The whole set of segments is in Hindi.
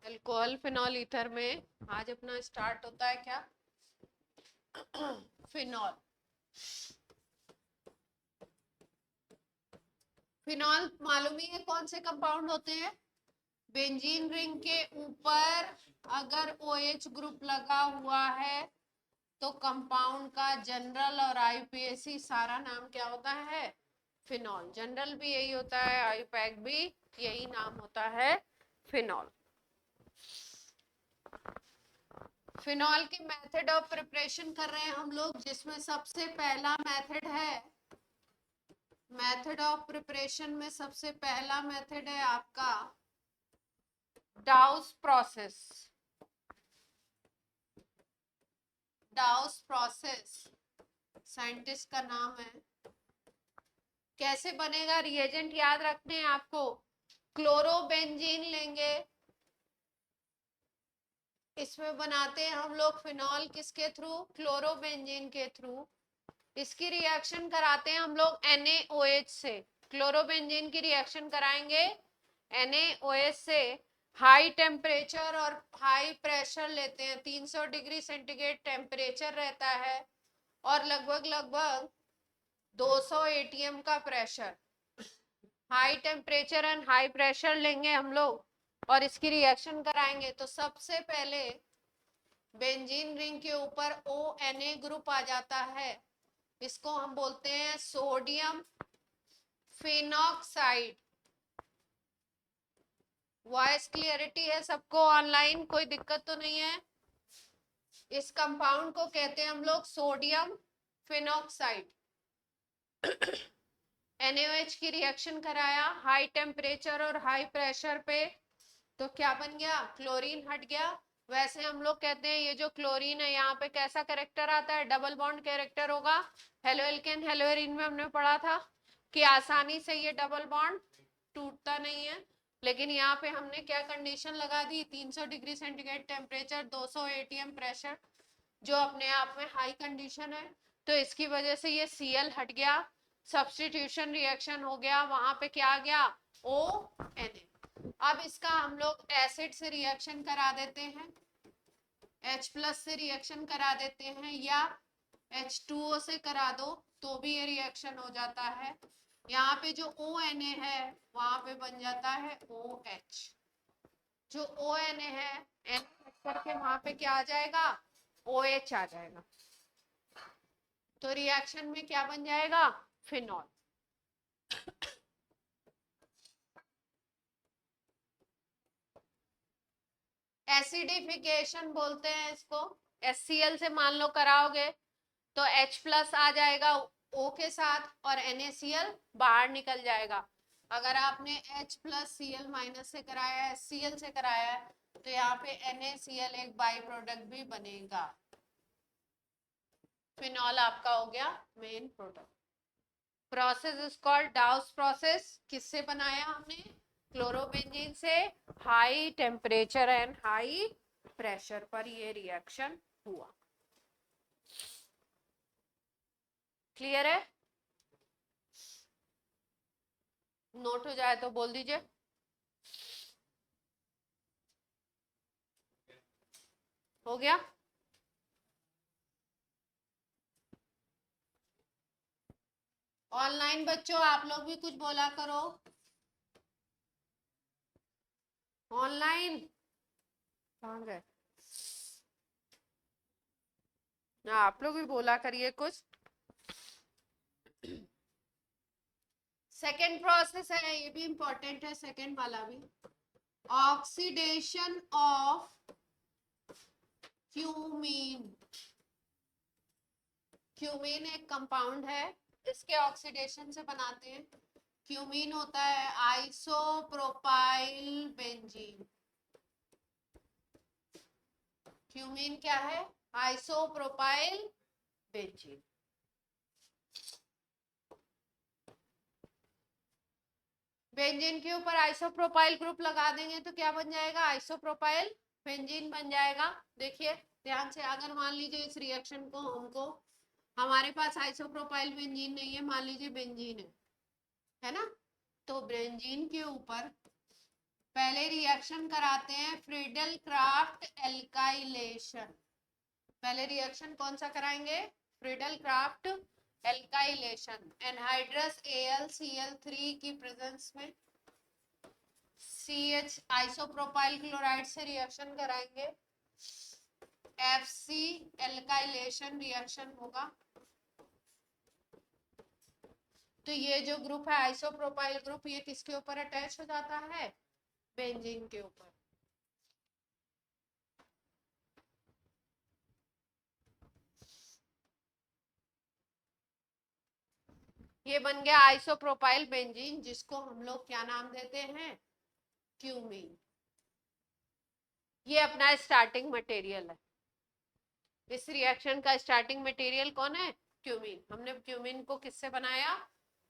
अल्कोहल फिनॉल ईथर में आज अपना स्टार्ट होता है क्या? फिनॉल। फिनॉल मालूम ही है कौन से कंपाउंड होते हैं। बेंजीन रिंग के ऊपर अगर OH ग्रुप लगा हुआ है तो कंपाउंड का जनरल और IUPAC सारा नाम क्या होता है? फिनॉल। जनरल भी यही होता है, IUPAC भी यही नाम होता है, फिनॉल। फिनॉल के मेथड ऑफ प्रिपरेशन कर रहे हैं हम लोग, जिसमें सबसे पहला मेथड है, मेथड ऑफ प्रिपरेशन में सबसे पहला मेथड है आपका डाउस प्रोसेस। डाउस प्रोसेस साइंटिस्ट का नाम है। कैसे बनेगा? रिएजेंट याद रखने हैं आपको। क्लोरोबेंजीन लेंगे, इसमें बनाते हैं हम लोग फिनॉल किसके थ्रू? क्लोरोबेंजीन के थ्रू। इसकी रिएक्शन कराते हैं हम लोग NaOH से। क्लोरोबेंजीन की रिएक्शन कराएंगे NaOH से। हाई टेम्परेचर और हाई प्रेशर लेते हैं, 300 डिग्री सेंटीग्रेड टेम्परेचर रहता है और लगभग 200 ATM का pressure. High temperature and high pressure लेंगे हम लोग और इसकी रिएक्शन कराएंगे। तो सबसे पहले बेंजीन रिंग के ऊपर ONa ग्रुप आ जाता है, इसको हम बोलते हैं सोडियम फिनॉक्साइड। वॉइस क्लियरिटी है सबको? ऑनलाइन कोई दिक्कत तो नहीं है? इस कंपाउंड को कहते हैं हम लोग सोडियम फिनॉक्साइड। NaOH की रिएक्शन कराया हाई टेम्परेचर और हाई प्रेशर पे, तो क्या बन गया? क्लोरीन हट गया। वैसे हम लोग कहते हैं ये जो क्लोरीन है यहाँ पे कैसा कैरेक्टर आता है? डबल बॉन्ड कैरेक्टर होगा। हेलो एल्केन हेलो एरीन में हमने पढ़ा था कि आसानी से ये डबल बॉन्ड टूटता नहीं है, लेकिन यहाँ पे हमने क्या कंडीशन लगा दी? 300 degree centigrade temperature, 200 ATM pressure, जो अपने आप में हाई कंडीशन है। तो इसकी वजह से ये Cl हट गया, सब्स्टिट्यूशन रिएक्शन हो गया, वहां पे क्या आ गया? ONa। अब इसका हम लोग एसिड से रिएक्शन करा देते हैं, H+ से रिएक्शन करा देते हैं, या H2O से करा दो तो भी ये रिएक्शन हो जाता है। यहाँ पे जो ONa है वहां पे बन जाता है OH। जो ONa है N करके वहां पे क्या आ जाएगा? OH आ जाएगा। तो रिएक्शन में क्या बन जाएगा? फिनॉल। एसिडिफिकेशन बोलते हैं इसको। HCl से मान लो कराओगे तो H+ आ जाएगा O के साथ और NaCl बाहर निकल जाएगा। अगर आपने H+Cl- से कराया है, Cl से कराया है, तो यहाँ पे NaCl एक बाई प्रोडक्ट भी बनेगा। फिनॉल आपका हो गया main product. Process is called डाउस process. किससे बनाया हमने? क्लोरोबेंजीन से। High temperature and high pressure पर ये रिएक्शन हुआ। क्लियर है? नोट हो जाए तो बोल दीजिए। हो गया? ऑनलाइन बच्चों आप लोग भी कुछ बोला करो। ऑनलाइन कहाँ गए? आप लोग भी बोला करिए कुछ। सेकेंड प्रोसेस है, ये भी इंपॉर्टेंट है, सेकेंड वाला भी। Oxidation of cumene. क्यूमीन एक कंपाउंड है, इसके ऑक्सीडेशन से बनाते हैं। क्यूमीन होता है आइसोप्रोपाइल बेंजीन। क्यूमीन क्या है? Isopropyl benzene. बेंजीन के ऊपर आइसोप्रोपाइल ग्रुप लगा देंगे तो क्या बन जाएगा? आइसोप्रोपाइल बेंजीन बन जाएगा। देखिए ध्यान से, अगर मान लीजिए इस रिएक्शन को हमको, हमारे पास आइसोप्रोपाइल बेंजीन नहीं है, मान लीजिए बेंजीन है ना? तो बेंजीन के ऊपर पहले रिएक्शन कराते हैं फ्रीडल क्राफ्ट एल्काइलेशन। पहले रिएक्शन कौन सा कराएंगे? Friedel craft alkylation. Anhydrous AlCl3 की प्रेजेंस में CH आइसोप्रोपाइल क्लोराइड से रिएक्शन कराएंगे, FC एल्काइलेशन रिएक्शन होगा। तो ये जो ग्रुप है आइसोप्रोपाइल ग्रुप, ये किसके ऊपर अटैच हो जाता है? बेंजीन के ऊपर। ये बन गया आइसोप्रोपाइल बेंजीन, जिसको हम लोग क्या नाम देते हैं? क्यूमीन। ये अपना स्टार्टिंग मटेरियल है। इस रिएक्शन का स्टार्टिंग मटेरियल कौन है? क्यूमीन। हमने क्यूमीन को किससे बनाया?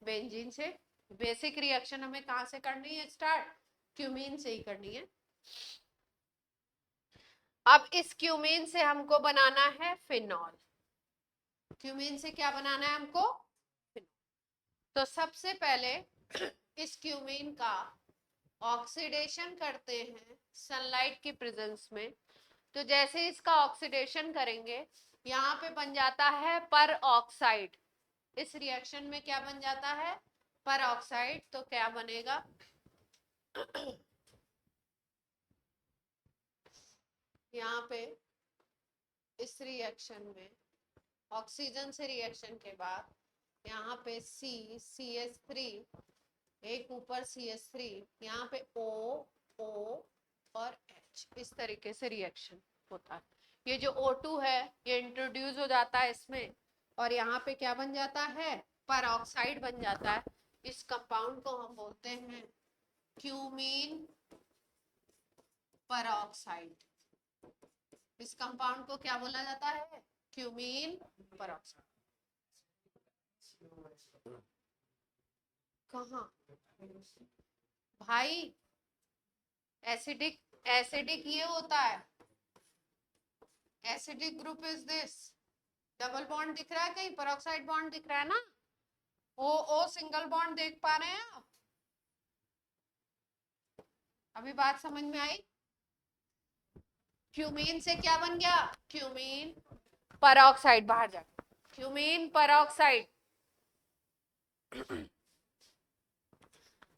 बेंजीन से। बेसिक रिएक्शन हमें कहां से करनी है स्टार्ट? क्यूमीन से ही करनी है। अब इस क्यूमीन से हमको बनाना है फिनॉल। क्यूमीन से क्या बनाना है हमको? तो सबसे पहले इस क्यूमीन का ऑक्सीडेशन करते हैं सनलाइट की प्रेजेंस में। तो जैसे इसका ऑक्सीडेशन करेंगे, यहाँ पे बन जाता है पर ऑक्साइड। इस रिएक्शन में क्या बन जाता है? पर ऑक्साइड। तो क्या बनेगा? यहाँ पे इस रिएक्शन में ऑक्सीजन से रिएक्शन के बाद यहाँ पे CH3, एक ऊपर CH3, यहाँ पे O और H, इस तरीके से रिएक्शन होता है। ये जो O2 है ये इंट्रोड्यूस हो जाता है इसमें, और यहाँ पे क्या बन जाता है? पर ऑक्साइड बन जाता है। इस कंपाउंड को हम बोलते हैं क्यूमीन पर ऑक्साइड। इस कंपाउंड को क्या बोला जाता है? क्यूमीन पर ऑक्साइड। कहाँ भाई? एसिडिक, एसिडिक ये होता है। Acidic group is this. Double bond दिख रहा है कहीं? पेरोक्साइड बॉन्ड दिख रहा है ना? ओ सिंगल बॉन्ड देख पा रहे हैं आप? अभी बात समझ में आई? क्यूमीन से क्या बन गया? Cumene peroxide. बाहर जा, क्यूमीन पेरोक्साइड।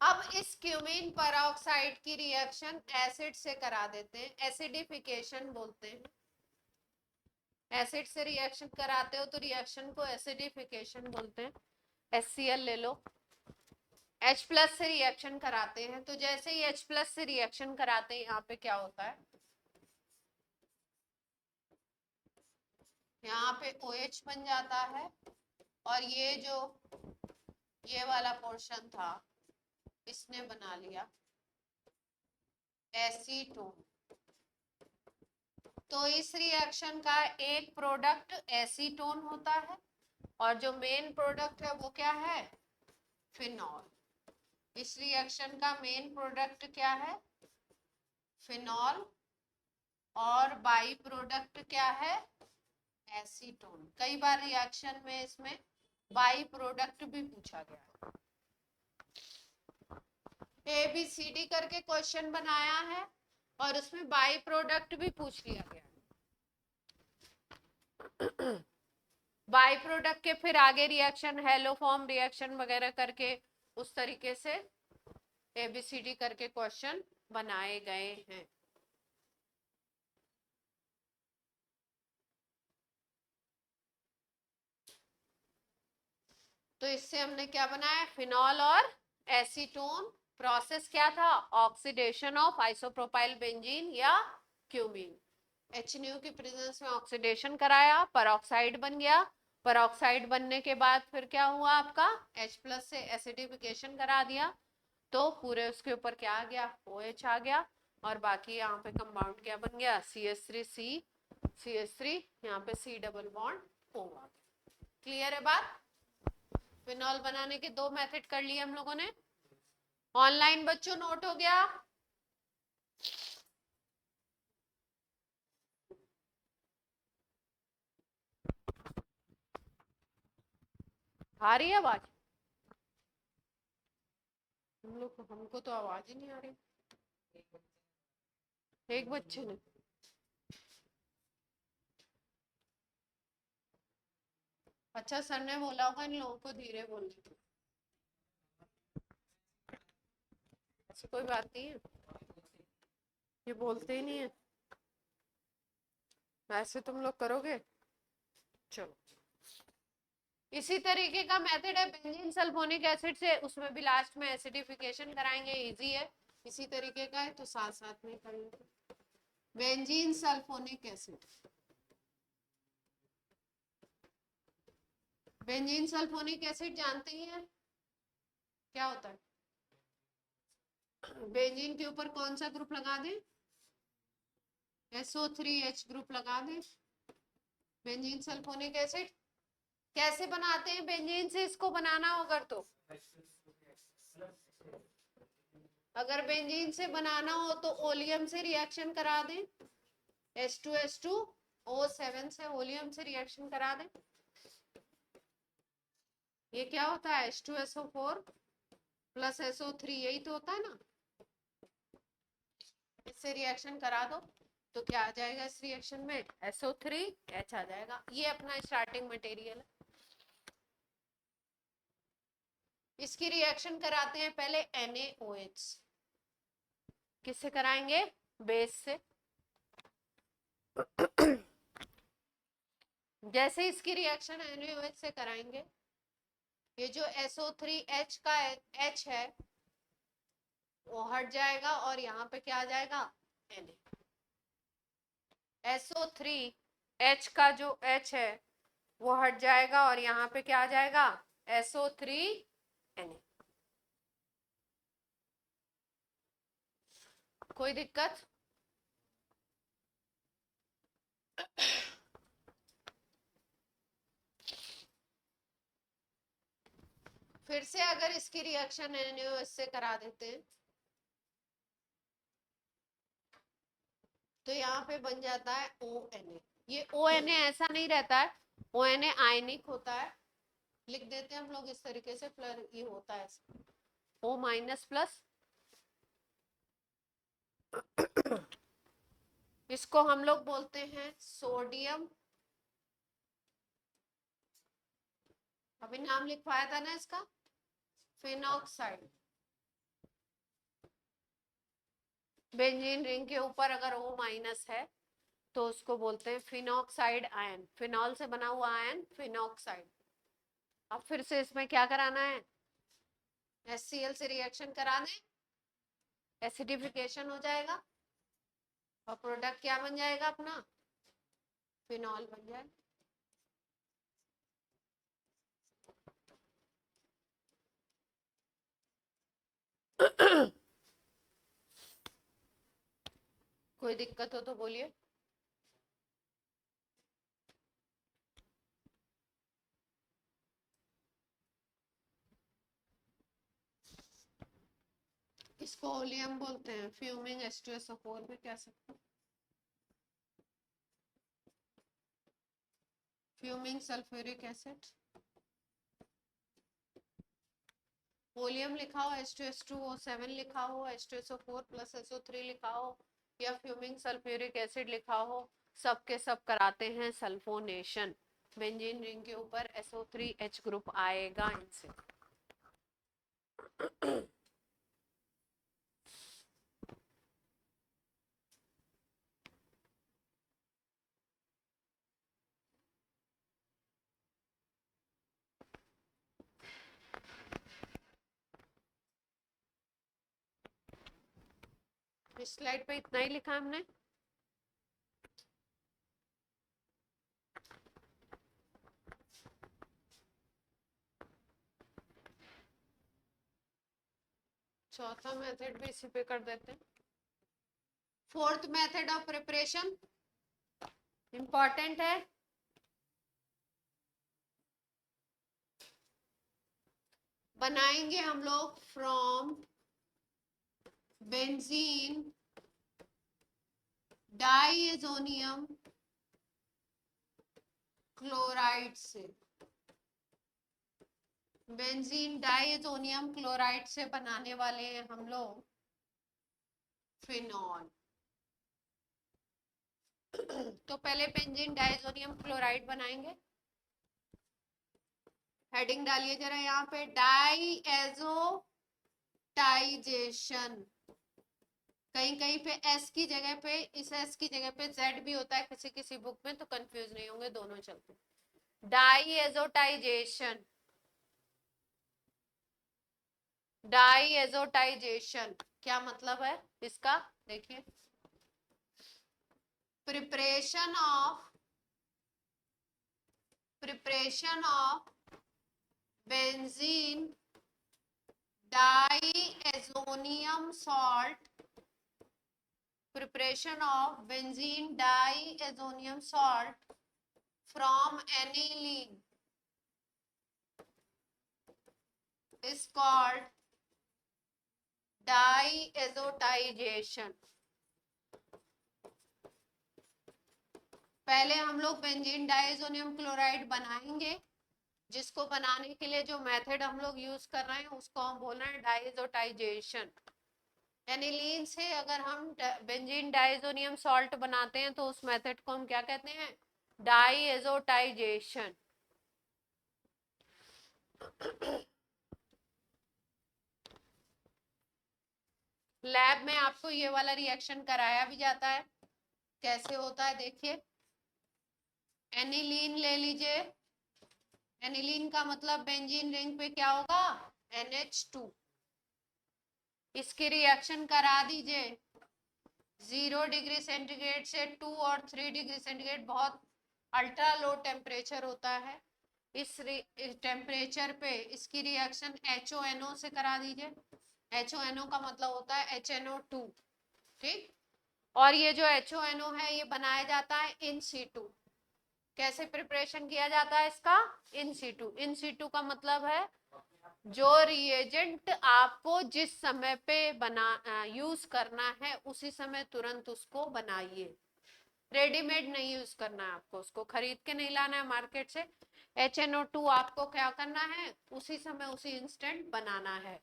अब इस क्यूमीन पेरोक्साइड की रिएक्शन एसिड से करा देते हैं, एसिडिफिकेशन बोलते हैं। एसिड से रिएक्शन कराते हो तो रिएक्शन को एसिडिफिकेशन बोलते हैं। HCl ले लो। H+ से रिएक्शन कराते हैं, तो जैसे ही H+ से रिएक्शन कराते हैं, यहाँ पे क्या होता है? यहाँ पे OH बन जाता है, और ये वाला पोर्शन था इसने बना लिया एसीटोन। तो इस रिएक्शन का एक प्रोडक्ट एसीटोन होता है, और जो मेन प्रोडक्ट है वो क्या है? फिनॉल। इस रिएक्शन का मेन प्रोडक्ट क्या है? फिनॉल। और बाई प्रोडक्ट क्या है? एसीटोन। कई बार रिएक्शन में इसमें बाई प्रोडक्ट भी पूछा गया है। ABCD करके क्वेश्चन बनाया है और उसमें बाई प्रोडक्ट भी पूछ लिया गया। बाई प्रोडक्ट के फिर आगे रिएक्शन, हेलो फॉर्म रिएक्शन वगैरह करके उस तरीके से ABCD करके क्वेश्चन बनाए गए हैं। तो इससे हमने क्या बनाया? फिनॉल और एसीटोन। प्रोसेस क्या था? ऑक्सीडेशन ऑफ आइसोप्रोपाइल बेंजीन या क्यूमीन। HNO की प्रेजेंस में ऑक्सीडेशन कराया, पेरोक्साइड बन गया। पेरोक्साइड बनने के बाद फिर क्या हुआ आपका? H+ से एसिडिफिकेशन करा दिया, तो पूरे उसके ऊपर क्या आ गया? OH आ गया। और बाकी यहाँ पे कंपाउंड क्या बन गया? CH3 यहाँ पे C डबल बॉन्ड O आ गया। क्लियर है बात? फिनॉल बनाने के 2 मेथड कर लिए हम लोगों ने। ऑनलाइन बच्चों नोट हो गया? आ रही है आवाज? हम लोग, हमको तो आवाज ही नहीं आ रही। एक बच्चे ने। अच्छा, सर ने बोला होगा इन लोगों को धीरे बोलने को। ऐसी कोई बात नहीं है, ये बोलते ही नहीं है। ऐसे तुम लोग करोगे? चलो, इसी तरीके का मेथड है बेंजीन सल्फोनिक एसिड से, उसमें भी लास्ट में एसिडिफिकेशन कराएंगे, इजी है। इसी तरीके का है तो साथ साथ में करेंगे। Benzene sulphonic acid, benzene sulphonic acid जानते ही हैं क्या होता है? बेंजीन के ऊपर कौन सा ग्रुप लगा दें? SO3H ग्रुप लगा दें। बेंजीन सल्फोनिक एसिड कैसे बनाते हैं? बेंजीन से इसको बनाना होगा तो, अगर बेंजीन से बनाना हो तो ओलियम से रिएक्शन करा दें, H2O7 से ओलियम से रिएक्शन करा दें। ये क्या होता है? H2SO4 प्लस SO3, यही तो होता है ना। इससे रिएक्शन करा दो तो क्या आ जाएगा इस रिएक्शन में? SO3H आ जाएगा। ये अपना स्टार्टिंग मटेरियल है। इसकी रिएक्शन कराते हैं पहले NaOH। किससे कराएंगे? बेस से। जैसे इसकी रिएक्शन NaOH से कराएंगे, ये जो SO3H का H है वो हट जाएगा और यहाँ पे क्या आ जाएगा? Na। SO3H का जो H है वो हट जाएगा और यहाँ पे क्या आ जाएगा? SO3Na। कोई दिक्कत? फिर से अगर इसकी रिएक्शन NaOH से करा देते हैं तो यहाँ पे बन जाता है ONA। ये ONA ऐसा नहीं रहता है, ONA आयनिक होता है। लिख देते हैं हम लोग इस तरीके से, प्लस ये होता है O माइनस प्लस। इसको हम लोग बोलते हैं सोडियम। अभी नाम लिखवाया था ना इसका, फिनॉक्साइड। बेंजीन रिंग के ऊपर अगर O माइनस है तो उसको बोलते हैं फिनॉक्साइड आयन। फिनॉल से बना हुआ आयन फिनॉक्साइड। अब फिर से इसमें क्या कराना है? HCl से रिएक्शन करा दें, एसिडिफिकेशन हो जाएगा और प्रोडक्ट क्या बन जाएगा अपना? फिनॉल बन जाएगा। कोई दिक्कत हो तो बोलिए। इसको ओलियम बोलते हैं। फ्यूमिंग H2SO4 भी कह सकते हैं, फ्यूमिंग सल्फ्यूरिक एसिड। ओलियम लिखा हो, H2H2O7 लिखा हो, H2SO4 प्लस SO3 लिखा हो, या फ्यूमिंग सल्फ्यूरिक एसिड लिखा हो, सबके सब कराते हैं सल्फोनेशन। बेंजीन रिंग के ऊपर SO3H ग्रुप आएगा इनसे। इस स्लाइड पे इतना ही लिखा हमने। चौथा मेथड भी इसी पे कर देते हैं। Fourth method of preparation important है। बनाएंगे हम लोग फ्रॉम बेंजीन डाइएजोनियम क्लोराइड से। बेंजीन डाइएजोनियम क्लोराइड से बनाने वाले हैं हम लोग फिनॉल। तो पहले बेंजीन डाइजोनियम क्लोराइड बनाएंगे। हेडिंग डालिए जरा यहाँ पे, डाइएजोटाइजेशन। कहीं कहीं पे एस की जगह पे, इस एस की जगह पे जेड भी होता है किसी किसी बुक में, तो कंफ्यूज नहीं होंगे, दोनों चलते। डाइएजोटाइजेशन, डाइएजोटाइजेशन क्या मतलब है इसका, देखिए। Preparation of benzene diazonium salt, preparation of benzene diazonium salt from aniline is called diazotization। पहले हम लोग बेंजीन डाइजोनियम क्लोराइड बनाएंगे, जिसको बनाने के लिए जो मेथड हम लोग यूज कर रहे हैं उसको हम बोल रहे हैं डाइजोटाइजेशन। एनिलीन से अगर हम बेंजीन डाइजोनियम सॉल्ट बनाते हैं तो उस मेथड को हम क्या कहते हैं, डाइएजोटाइजेशन। लैब में आपको ये वाला रिएक्शन कराया भी जाता है, कैसे होता है देखिए। एनिलीन ले लीजिए, एनिलीन का मतलब बेंजीन रिंग पे क्या होगा, NH2। इसकी रिएक्शन करा दीजिए 0 डिग्री सेंटीग्रेड से 2 और 3 डिग्री सेंटीग्रेड, बहुत अल्ट्रा लो टेम्परेचर होता है। इस टेम्परेचर पे इसकी रिएक्शन HONO से करा दीजिए। HONO का मतलब होता है HNO2, ठीक। और ये जो HONO है ये बनाया जाता है इन सीटू। कैसे प्रिपरेशन किया जाता है इसका, इन सीटू। इन सीटू का मतलब है जो रिएजेंट आपको जिस समय पे बना यूज करना है उसी समय तुरंत उसको बनाइए। रेडीमेड नहीं यूज करना है आपको, उसको खरीद के नहीं लाना है मार्केट से। HNO2 आपको क्या करना है, उसी समय उसी इंस्टेंट बनाना है।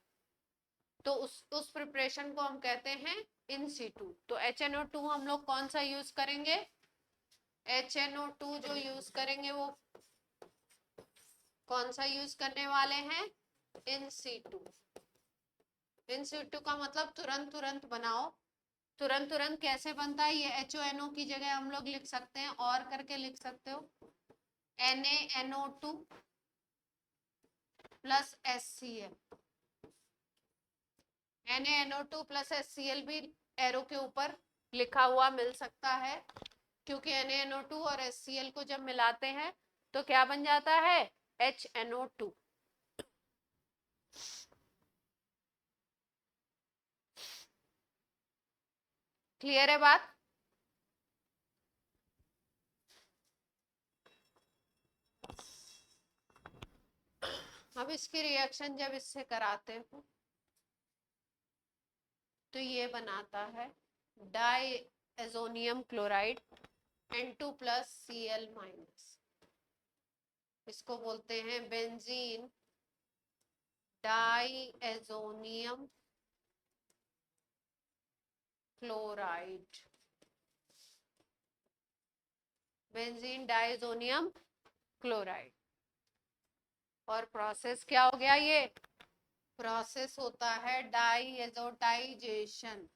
तो उस प्रिपरेशन को हम कहते हैं इन सीटू। तो HNO2 हम लोग कौन सा यूज करेंगे, HNO2 जो यूज करेंगे वो कौन सा यूज करने वाले हैं, इन सीटू। इन सीटू का मतलब तुरंत तुरंत बनाओ। तुरंत तुरंत कैसे बनता है, ये HONO की जगह हम लोग लिख सकते हैं, और करके लिख सकते हो NaNO2 plus HCl। NaNO2 plus HCl भी एरो के ऊपर लिखा हुआ मिल सकता है, क्योंकि NaNO2 और HCl को जब मिलाते हैं तो क्या बन जाता है, HNO2। क्लियर है बात। अब इसकी रिएक्शन जब इससे कराते हो तो ये बनाता है diazonium chloride N2 plus Cl minus. इसको बोलते हैं benzene diazonium chloride. Benzene diazonium chloride. और प्रोसेस क्या हो गया, ये प्रोसेस होता है डाइएजोटाइजेशन।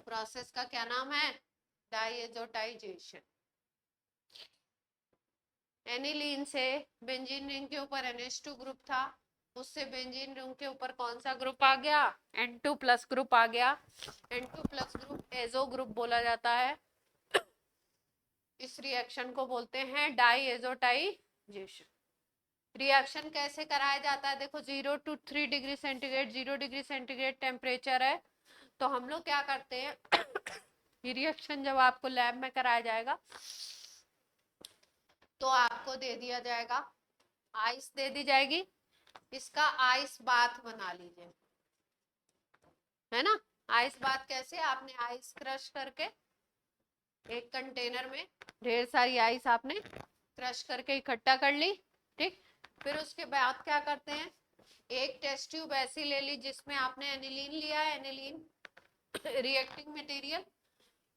प्रोसेस का क्या नाम है, डाइएजोटाइजेशन। एनिलीन से बेंजीन रिंग के ऊपर NH2 ग्रुप था, उससे बेंजीन रिंग के ऊपर कौन सा ग्रुप आ गया, N2 प्लस ग्रुप आ गया। N2 plus group azo group बोला जाता है। इस रिएक्शन को बोलते हैं डाइएजोटाइजेशन। रिएक्शन कैसे कराया जाता है, देखो 0 to 3 degree centigrade, 0 degree centigrade temperature है। तो हम लोग क्या करते हैं ये रिएक्शन जब आपको लैब में कराया जाएगा तो आपको दे दिया जाएगा, आइस दे दी जाएगी, इसका आइस बाथ बना लीजिए, है ना। आइस बाथ कैसे, आपने आइस क्रश करके एक कंटेनर में ढेर सारी आइस आपने क्रश करके इकट्ठा कर ली, ठीक। फिर उसके बाद क्या करते हैं, एक टेस्ट ट्यूब ऐसी ले ली जिसमें आपने एनिलीन लिया है, एनिलीन रिएक्टिंग मटेरियल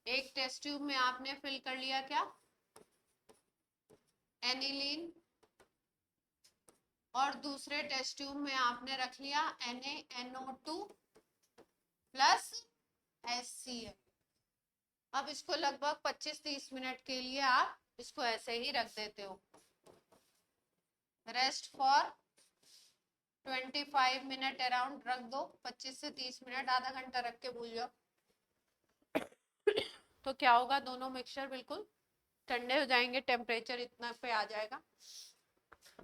एक टेस्ट ट्यूब में आपने फिल कर लिया क्या, एनिलीन, और दूसरे टेस्ट ट्यूब में आपने रख लिया NaNO2 प्लस HCl। अब इसको लगभग 25-30 मिनट के लिए आप इसको ऐसे ही रख देते हो, रेस्ट फॉर 25 मिनट अराउंड रख दो, 25 से 30 मिनट, आधा घंटा रख के भूल जाओ। तो क्या होगा, दोनों मिक्सचर बिल्कुल ठंडे हो जाएंगे, टेम्परेचर इतना पे आ जाएगा।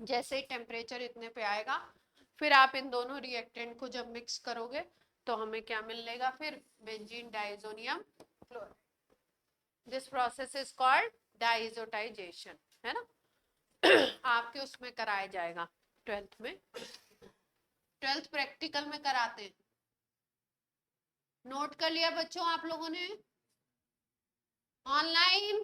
जैसे ही टेम्परेचर इतने पे आएगा, फिर आप इन दोनों रिएक्टेंट को जब मिक्स करोगे तो हमें क्या मिलेगा, फिर benzene diazonium chloride. This process is called diazotization, है ना। आपके उसमें कराया जाएगा 12th में, 12th प्रैक्टिकल में कराते हैं। नोट कर लिया बच्चों आप लोगों ने ऑनलाइन?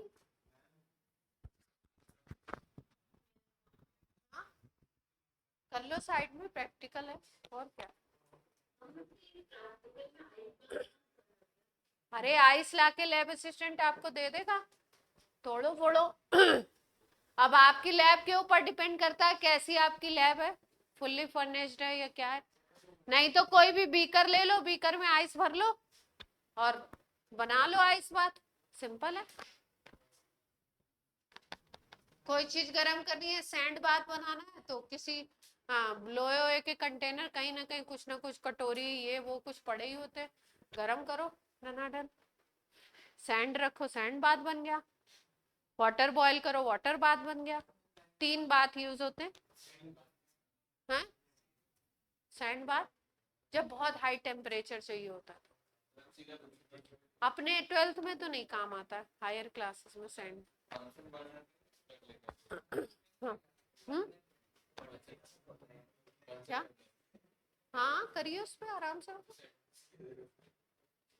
कर लो, साइड में प्रैक्टिकल है और क्या। अरे आइस लाके लैब असिस्टेंट आपको दे देगा, तोड़ो फोड़ो। अब आपकी लैब के ऊपर डिपेंड करता है कैसी आपकी लैब है, फुल्ली फर्निश्ड है या क्या है। नहीं तो कोई भी बीकर ले लो, बीकर में आइस भर लो और बना लो आइस बात, सिंपल है। कोई चीज गर्म करनी है, सैंड बात बनाना है तो किसी लोहे ओहे के कंटेनर, कहीं ना कहीं कुछ ना कुछ कटोरी ये वो कुछ पड़े ही होते, गरम करो धनाधन, सैंड रखो सैंड बात बन गया, वाटर बॉईल करो वाटर बात बन गया। 3 बात यूज होते हैं, सैंड बात जब बहुत हाई टेम्परेचर चाहिए होता है। अपने 12th में तो नहीं काम आता, हायर क्लासेस में सैंड। हाँ, क्या, हाँ करिए उस पर आराम से।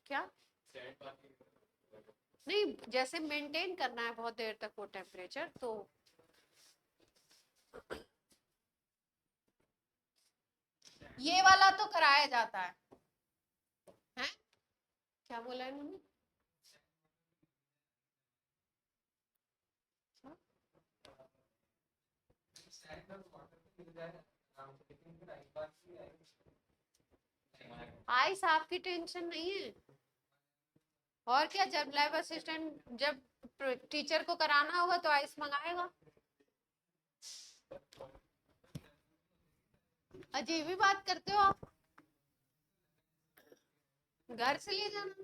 क्या नहीं, जैसे मेंटेन करना है बहुत देर तक वो टेम्परेचर, तो ये वाला तो कराया जाता है, हैं? क्या बोला इन्होंने? आइस आपकी टेंशन नहीं है, और क्या, जब लैब असिस्टेंट जब टीचर को कराना होगा तो आइस मंगाएगा। अजीब ही बात करते हो आप, घर से ले जाना,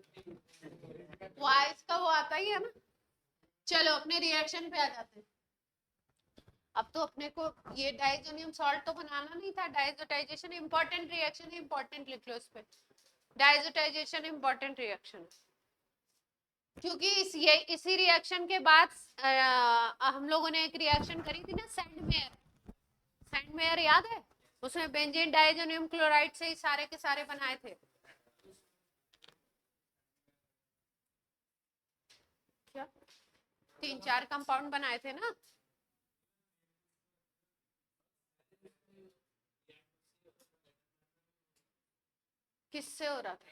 वो आइस का वो आता ही है ना। चलो अपने रिएक्शन पे आ जाते हैं। अब तो अपने को ये डाइजोनियम सॉल्ट तो बनाना नहीं था, डाइजोटाइजेशन इंपॉर्टेंट रिएक्शन है, इंपॉर्टेंट लिख लो इस पे, डाइजोटाइजेशन इंपॉर्टेंट रिएक्शन, क्योंकि ये इसी रिएक्शन के बाद हम लोगों ने एक रिएक्शन करी थी ना, सैंडमेयर, सैंडमेयर याद है, उसमें बेंजीन डाइजोनियम क्लोराइड से ही सारे के सारे बनाए थे। क्या 3-4 कंपाउंड बनाए थे ना। किससे हो रहा था?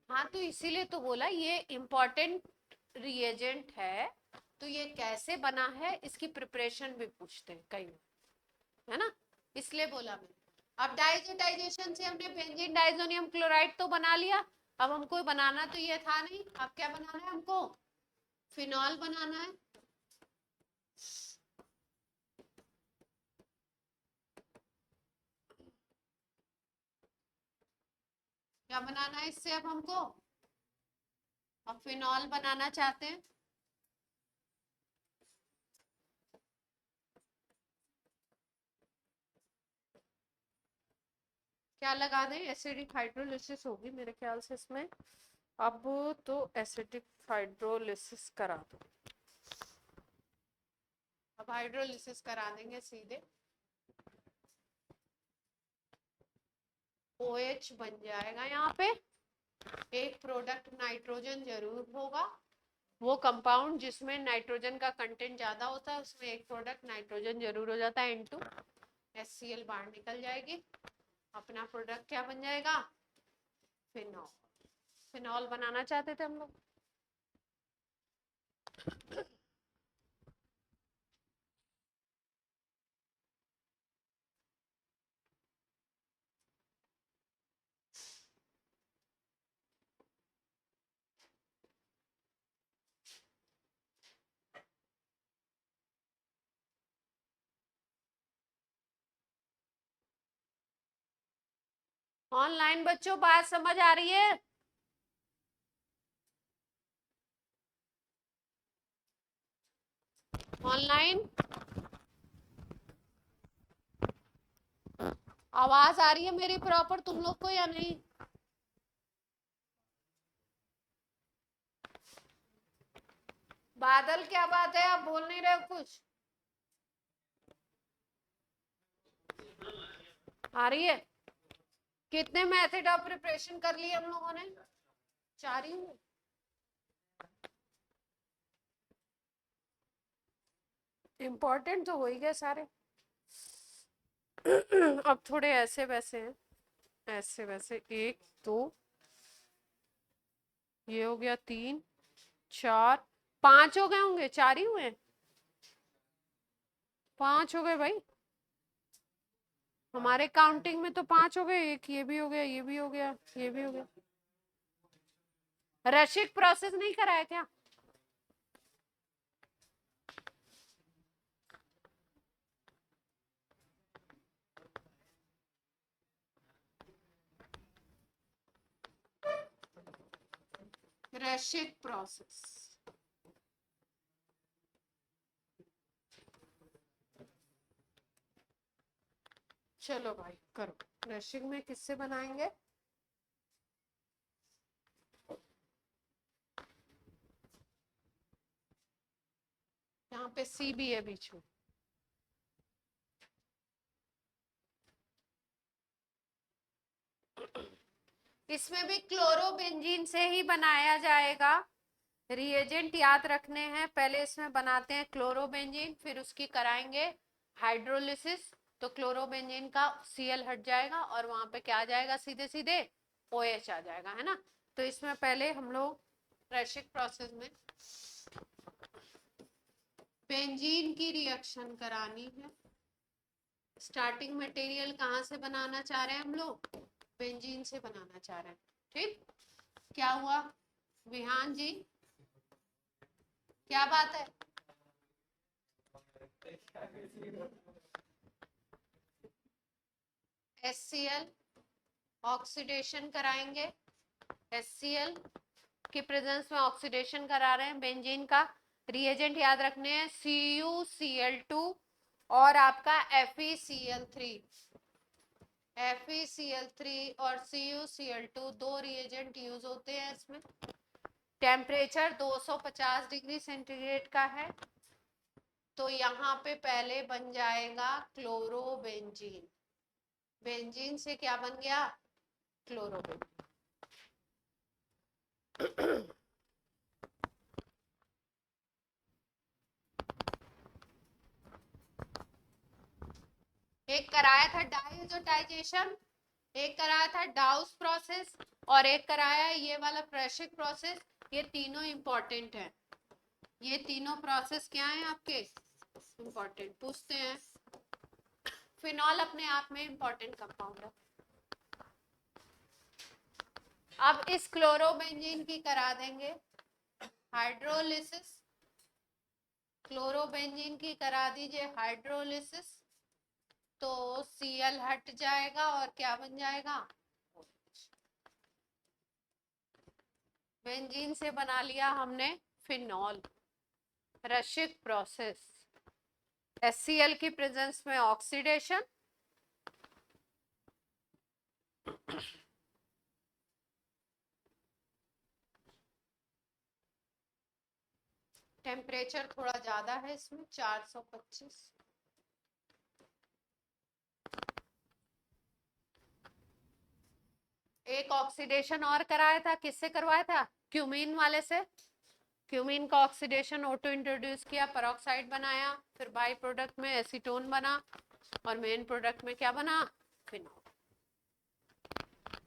हाँ तो इसीलिए तो बोला ये इम्पोर्टेंट रिएजेंट है, तो ये कैसे बना है इसकी प्रिपरेशन भी पूछते हैं कई, है ना, इसलिए बोला मैं। अब डाइजोटाइजेशन से हमने बेंजीन डाइजोनियम क्लोराइड तो बना लिया, अब हमको बनाना तो ये था नहीं, अब क्या बनाना है हमको, फिनॉल बनाना है। क्या बनाना है इससे अब हमको, अब फिनॉल बनाना चाहते हैं। क्या लगा दें, एसिडिक हाइड्रोलिसिस होगी मेरे ख्याल से इसमें, अब तो एसिडिक हाइड्रोलिसिस करा दो, अब हाइड्रोलिसिस करा देंगे सीधे, OH बन जाएगा यहाँ पे, एक प्रोडक्ट नाइट्रोजन जरूर होगा, वो कंपाउंड जिसमें नाइट्रोजन का कंटेंट ज्यादा होता है उसमें एक प्रोडक्ट नाइट्रोजन जरूर हो जाता है, N2 HCl बाहर निकल जाएगी, अपना प्रोडक्ट क्या बन जाएगा, फिनॉल। फिनॉल बनाना चाहते थे हम लोग। ऑनलाइन बच्चों बात समझ आ रही है? ऑनलाइन आवाज आ रही है मेरी प्रॉपर तुम लोग को या नहीं? बादल क्या बात है, आप बोल नहीं रहे हो कुछ? आ रही है? कितने मेथड ऑफ प्रिपरेशन कर लिए हम लोगों ने? 4 ही हुए। इंपॉर्टेंट तो हो ही गए सारे। अब थोड़े ऐसे वैसे हैं, ऐसे वैसे। 1 2 ये हो गया, 3 4 5 हो गए होंगे, 4 ही हुए। 5 हो गए भाई, हमारे काउंटिंग में तो 5 हो गए। एक ये भी हो गया, ये भी हो गया, ये भी हो गया। रशिक प्रोसेस नहीं कराया क्या? रशिक प्रोसेस चलो भाई करो। रशिक में किससे बनाएंगे? यहाँ पे सी भी है बीच में। इसमें भी क्लोरोबेंजीन से ही बनाया जाएगा। रिएजेंट याद रखने हैं, पहले इसमें बनाते हैं क्लोरोबेंजीन, फिर उसकी कराएंगे हाइड्रोलिसिस। तो क्लोरोबेंजीन का Cl हट जाएगा और वहां पे क्या आ जाएगा, सीधे सीधे OH आ जाएगा, है ना। तो इसमें पहले हम लोग रशिक प्रोसेस में बेंजीन की रिएक्शन करानी है। स्टार्टिंग मटेरियल कहाँ से बनाना चाह रहे हैं हम लोग? बेंजीन से बनाना चाह रहे हैं। ठीक, क्या हुआ विहान जी, क्या बात है? HCl ऑक्सीडेशन कराएंगे। HCl की प्रेजेंस में ऑक्सीडेशन करा रहे हैं बेंजीन का। रिएजेंट याद रखने हैं CuCl2 और आपका FeCl3। FeCl3 और CuCl2 दो रिएजेंट यूज होते हैं इसमें। टेम्परेचर 250 डिग्री सेंटीग्रेड का है। तो यहाँ पे पहले बन जाएगा क्लोरोबेंजीन। बेंजीन से क्या बन गया? क्लोरोबेंजीन। एक कराया था डाइजोटाइजेशन, एक कराया था डाउस प्रोसेस, और एक कराया है ये वाला प्रेशिक प्रोसेस। ये तीनों इंपॉर्टेंट है। ये तीनों प्रोसेस क्या है आपके? इंपॉर्टेंट। पूछते हैं, फिनॉल अपने आप में इंपॉर्टेंट कंपाउंड है। अब इस क्लोरोबेंजीन की करा देंगे हाइड्रोलिसिस। क्लोरोबेंजीन की करा दीजिए हाइड्रोलिसिस, तो Cl हट जाएगा और क्या बन जाएगा? बेंजीन से बना लिया हमने फिनॉल। रशिक प्रोसेस, HCl की प्रेजेंस में ऑक्सीडेशन, टेम्परेचर थोड़ा ज्यादा है इसमें 425। एक ऑक्सीडेशन और कराया था, किससे करवाया था? क्यूमीन वाले से। क्यूमीन का ऑक्सीडेशन ऑटो इंट्रोड्यूस किया, पेरोक्साइड बनाया, फिर बाई प्रोडक्ट में एसीटोन बना और मेन प्रोडक्ट में क्या बना? फिनॉल।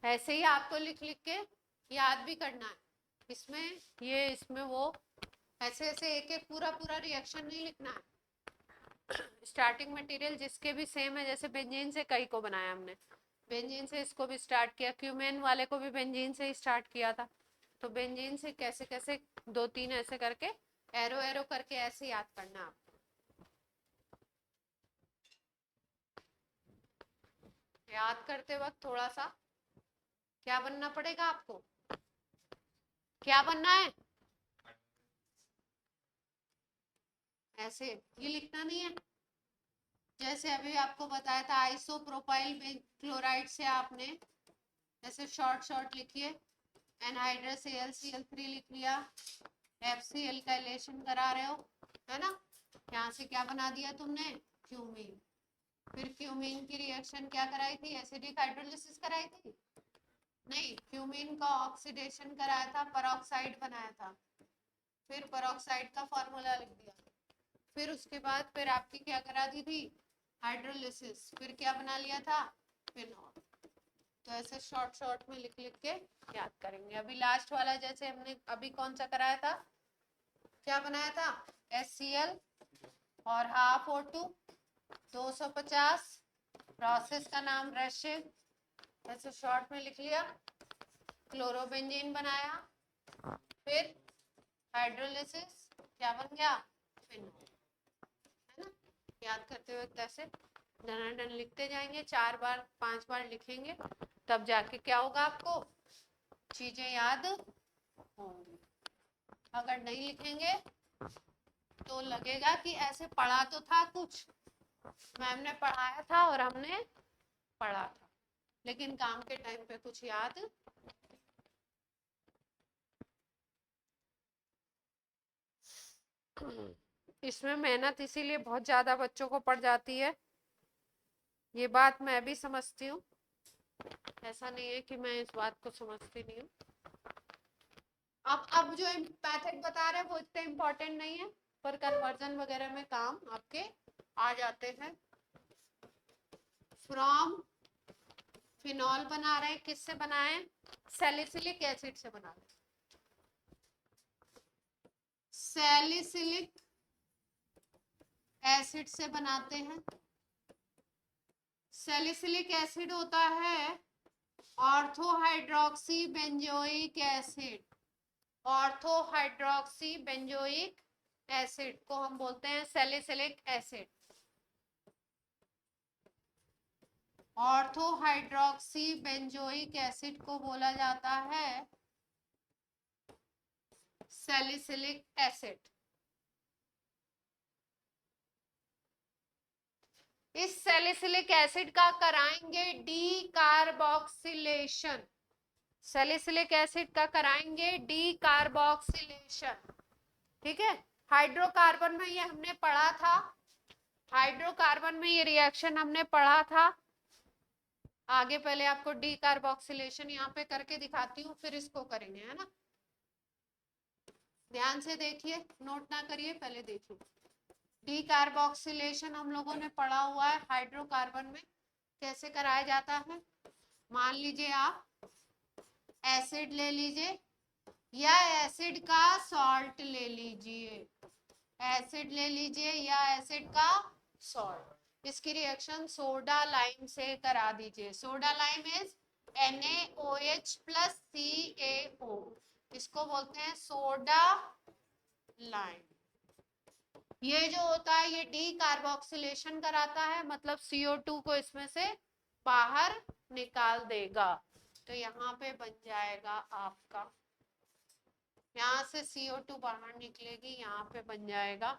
ऐसे ही आपको लिख लिख के याद भी करना है इसमें, ये इसमें वो, ऐसे ऐसे एक एक पूरा पूरा रिएक्शन नहीं लिखना है। स्टार्टिंग मटेरियल जिसके भी सेम है, जैसे बेंजीन से कई को बनाया हमने, बेंजीन से इसको भी स्टार्ट किया, क्यूमेन वाले को भी बेंजीन से ही स्टार्ट किया था, तो बेंजीन से कैसे कैसे दो तीन ऐसे करके एरो एरो करके ऐसे याद करना है आपको। याद करते वक्त थोड़ा सा क्या बनना पड़ेगा आपको, क्या बनना है, ऐसे ये लिखना नहीं है। जैसे अभी आपको बताया था आइसोप्रोपाइल क्लोराइड से आपने ऐसे शॉर्ट शॉर्ट लिखिए, एनहाइड्रस AlCl3 लिख लिया, FCl का रिलेशन करा रहे हो, है ना। यहाँ से क्या बना दिया तुमने, क्यूमीन। फिर क्यूमीन की रिएक्शन क्या कराई थी, एसिडिक हाइड्रोलिसिस कराई थी, नहीं, क्यूमीन का ऑक्सीडेशन कराया था, पेरोक्साइड बनाया था, फिर पेरोक्साइड का फॉर्मूला लिख दिया, फिर उसके बाद फिर आपकी क्या करा दी थी, हाइड्रोलिसिस, फिर क्या बना लिया था, फिनॉल। तो ऐसे शॉर्ट शॉर्ट में लिख लिख के याद करेंगे। अभी लास्ट वाला जैसे हमने अभी कौन सा कराया था, क्या बनाया था, HCl और हाफ O2 250, प्रोसेस का नाम रेशिन, ऐसे शॉर्ट में लिख लिया, क्लोरोबेंजीन बनाया, फिर हाइड्रोलिसिस, क्या बन गया, फिनॉल, है ना। याद करते हुए कैसे धनाधन लिखते जाएंगे, 4 बार 5 बार लिखेंगे, तब जाके क्या होगा, आपको चीजें याद होंगी। अगर नहीं लिखेंगे तो लगेगा कि ऐसे पढ़ा तो था कुछ, मैम ने पढ़ाया था और हमने पढ़ा था, लेकिन काम के टाइम पे कुछ याद। इसमें मेहनत इसीलिए बहुत ज्यादा बच्चों को पड़ जाती है, ये बात मैं भी समझती हूँ, ऐसा नहीं है कि मैं इस बात को समझती नहीं हूँ। अब जो मैथड बता रहे हैं वो इतने इम्पोर्टेंट नहीं है, पर कन्वर्जन वगैरह में काम आपके आ जाते हैं। फ्रॉम फिनॉल बना रहे हैं, किससे बनाए, सैलिसिलिक एसिड से बना रहे हैं, सैलिसिलिक एसिड से बनाते हैं। सैलिसिलिक एसिड होता है ऑर्थोहाइड्रोक्सी बेंजोइक एसिड, ऑर्थोहाइड्रोक्सी बेंजोइक एसिड को हम बोलते हैं सैलिसिलिक एसिड। ऑर्थोहाइड्रोक्सी बेंजोइक एसिड को बोला जाता है सैलिसिलिक एसिड। इस सैलिसिलिक एसिड का कराएंगे डी कार्बोक्सिलेशन, सैलिसिलिक एसिड का कराएंगे डी कार्बोक्सिलेशन, ठीक है। हाइड्रोकार्बन में ये हमने पढ़ा था, हाइड्रोकार्बन में ये रिएक्शन हमने पढ़ा था आगे, पहले आपको डी कार्बोक्सिलेशन यहाँ पे करके दिखाती हूँ, फिर इसको करेंगे, है ना। ध्यान से देखिए, नोट ना करिए, पहले देखिए। डी कार्बोक्सिलेशन हम लोगों ने पढ़ा हुआ है हाइड्रोकार्बन में कैसे कराया जाता है। मान लीजिए आप एसिड ले लीजिए या एसिड का सॉल्ट ले लीजिए, एसिड ले लीजिए या एसिड का सॉल्ट, इसकी रिएक्शन सोडा लाइम से करा दीजिए। Soda lime is NaOH plus CaO, इसको बोलते हैं सोडा लाइम। ये जो होता है ये डी कार्बोक्सिलेशन कराता है, मतलब CO2 को इसमें से बाहर निकाल देगा, तो यहाँ पे बन जाएगा आपका, यहाँ से CO2 बाहर निकलेगी, यहाँ पे बन जाएगा।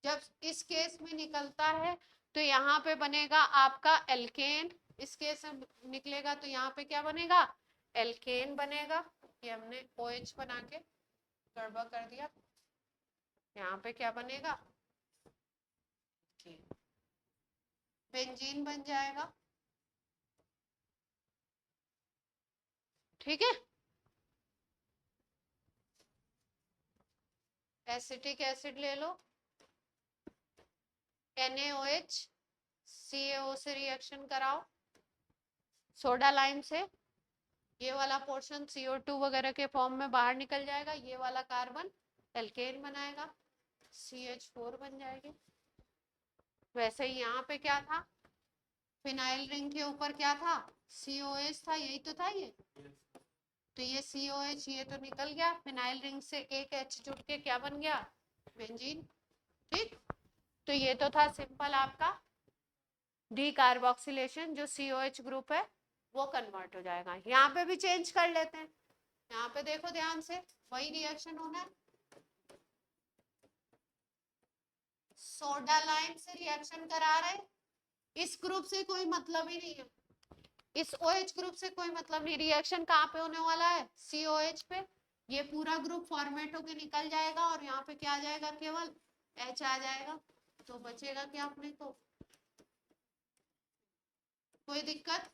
जब इस केस में निकलता है तो यहाँ पे बनेगा आपका एल्केन, इस केस में निकलेगा तो यहाँ पे क्या बनेगा, एल्केन बनेगा। ये हमने OH बना के गड़बड़ कर दिया, यहाँ पे क्या बनेगा, बेंजीन बन जाएगा, ठीक है। एसिटिक एसिड ले लो, NaOH CaO से रिएक्शन कराओ सोडा लाइम से, ये वाला पोर्शन CO2 वगैरह के फॉर्म में बाहर निकल जाएगा, ये वाला कार्बन एल्केन बनाएगा, CH4 बन जाएगी। वैसे ही यहाँ पे क्या था, फिनाइल रिंग के ऊपर क्या था, COH था, यही तो था ये। तो ये COH ये तो निकल गया, फिनाइल रिंग से एक H जुड़ के क्या बन गया, बेंजीन। ठीक, तो ये तो था सिंपल आपका डी कार्बोक्सिलेशन, जो COH ग्रुप है वो कन्वर्ट हो जाएगा। यहाँ पे भी चेंज कर लेते हैं, यहाँ पे देखो ध्यान से, वही रिएक्शन होना है, सोडा लाइम से रिएक्शन करा रहे, इस ग्रुप से कोई मतलब ही नहीं है, इस OH ग्रुप से कोई मतलब नहीं। रिएक्शन कहाँ पे होने वाला है, COH पे। ये पूरा ग्रुप फॉर्मेट होके निकल जाएगा और यहाँ पे क्या आ जाएगा, केवल H आ जाएगा। तो बचेगा क्या अपने को, कोई दिक्कत,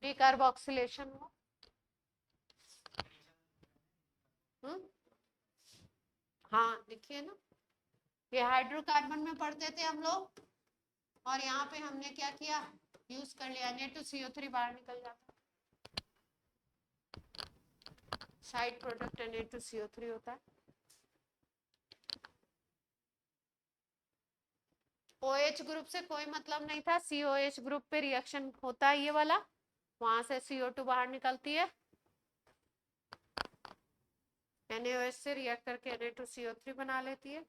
डिकार्बोक्सिलेशन हो। हाँ देखिए ना, ये हाइड्रोकार्बन में पढ़ते थे हम लोग, और यहाँ पे हमने क्या किया, यूज कर लिया, Na2CO3 बाहर निकल जाता, साइड प्रोडक्ट Na2CO3 होता है। OH ग्रुप से कोई मतलब नहीं था, COH ग्रुप पे रिएक्शन होता है ये वाला, वहां से CO2 बाहर निकलती है, NaOH से रिएक्ट करके Na2CO3 बना लेती है।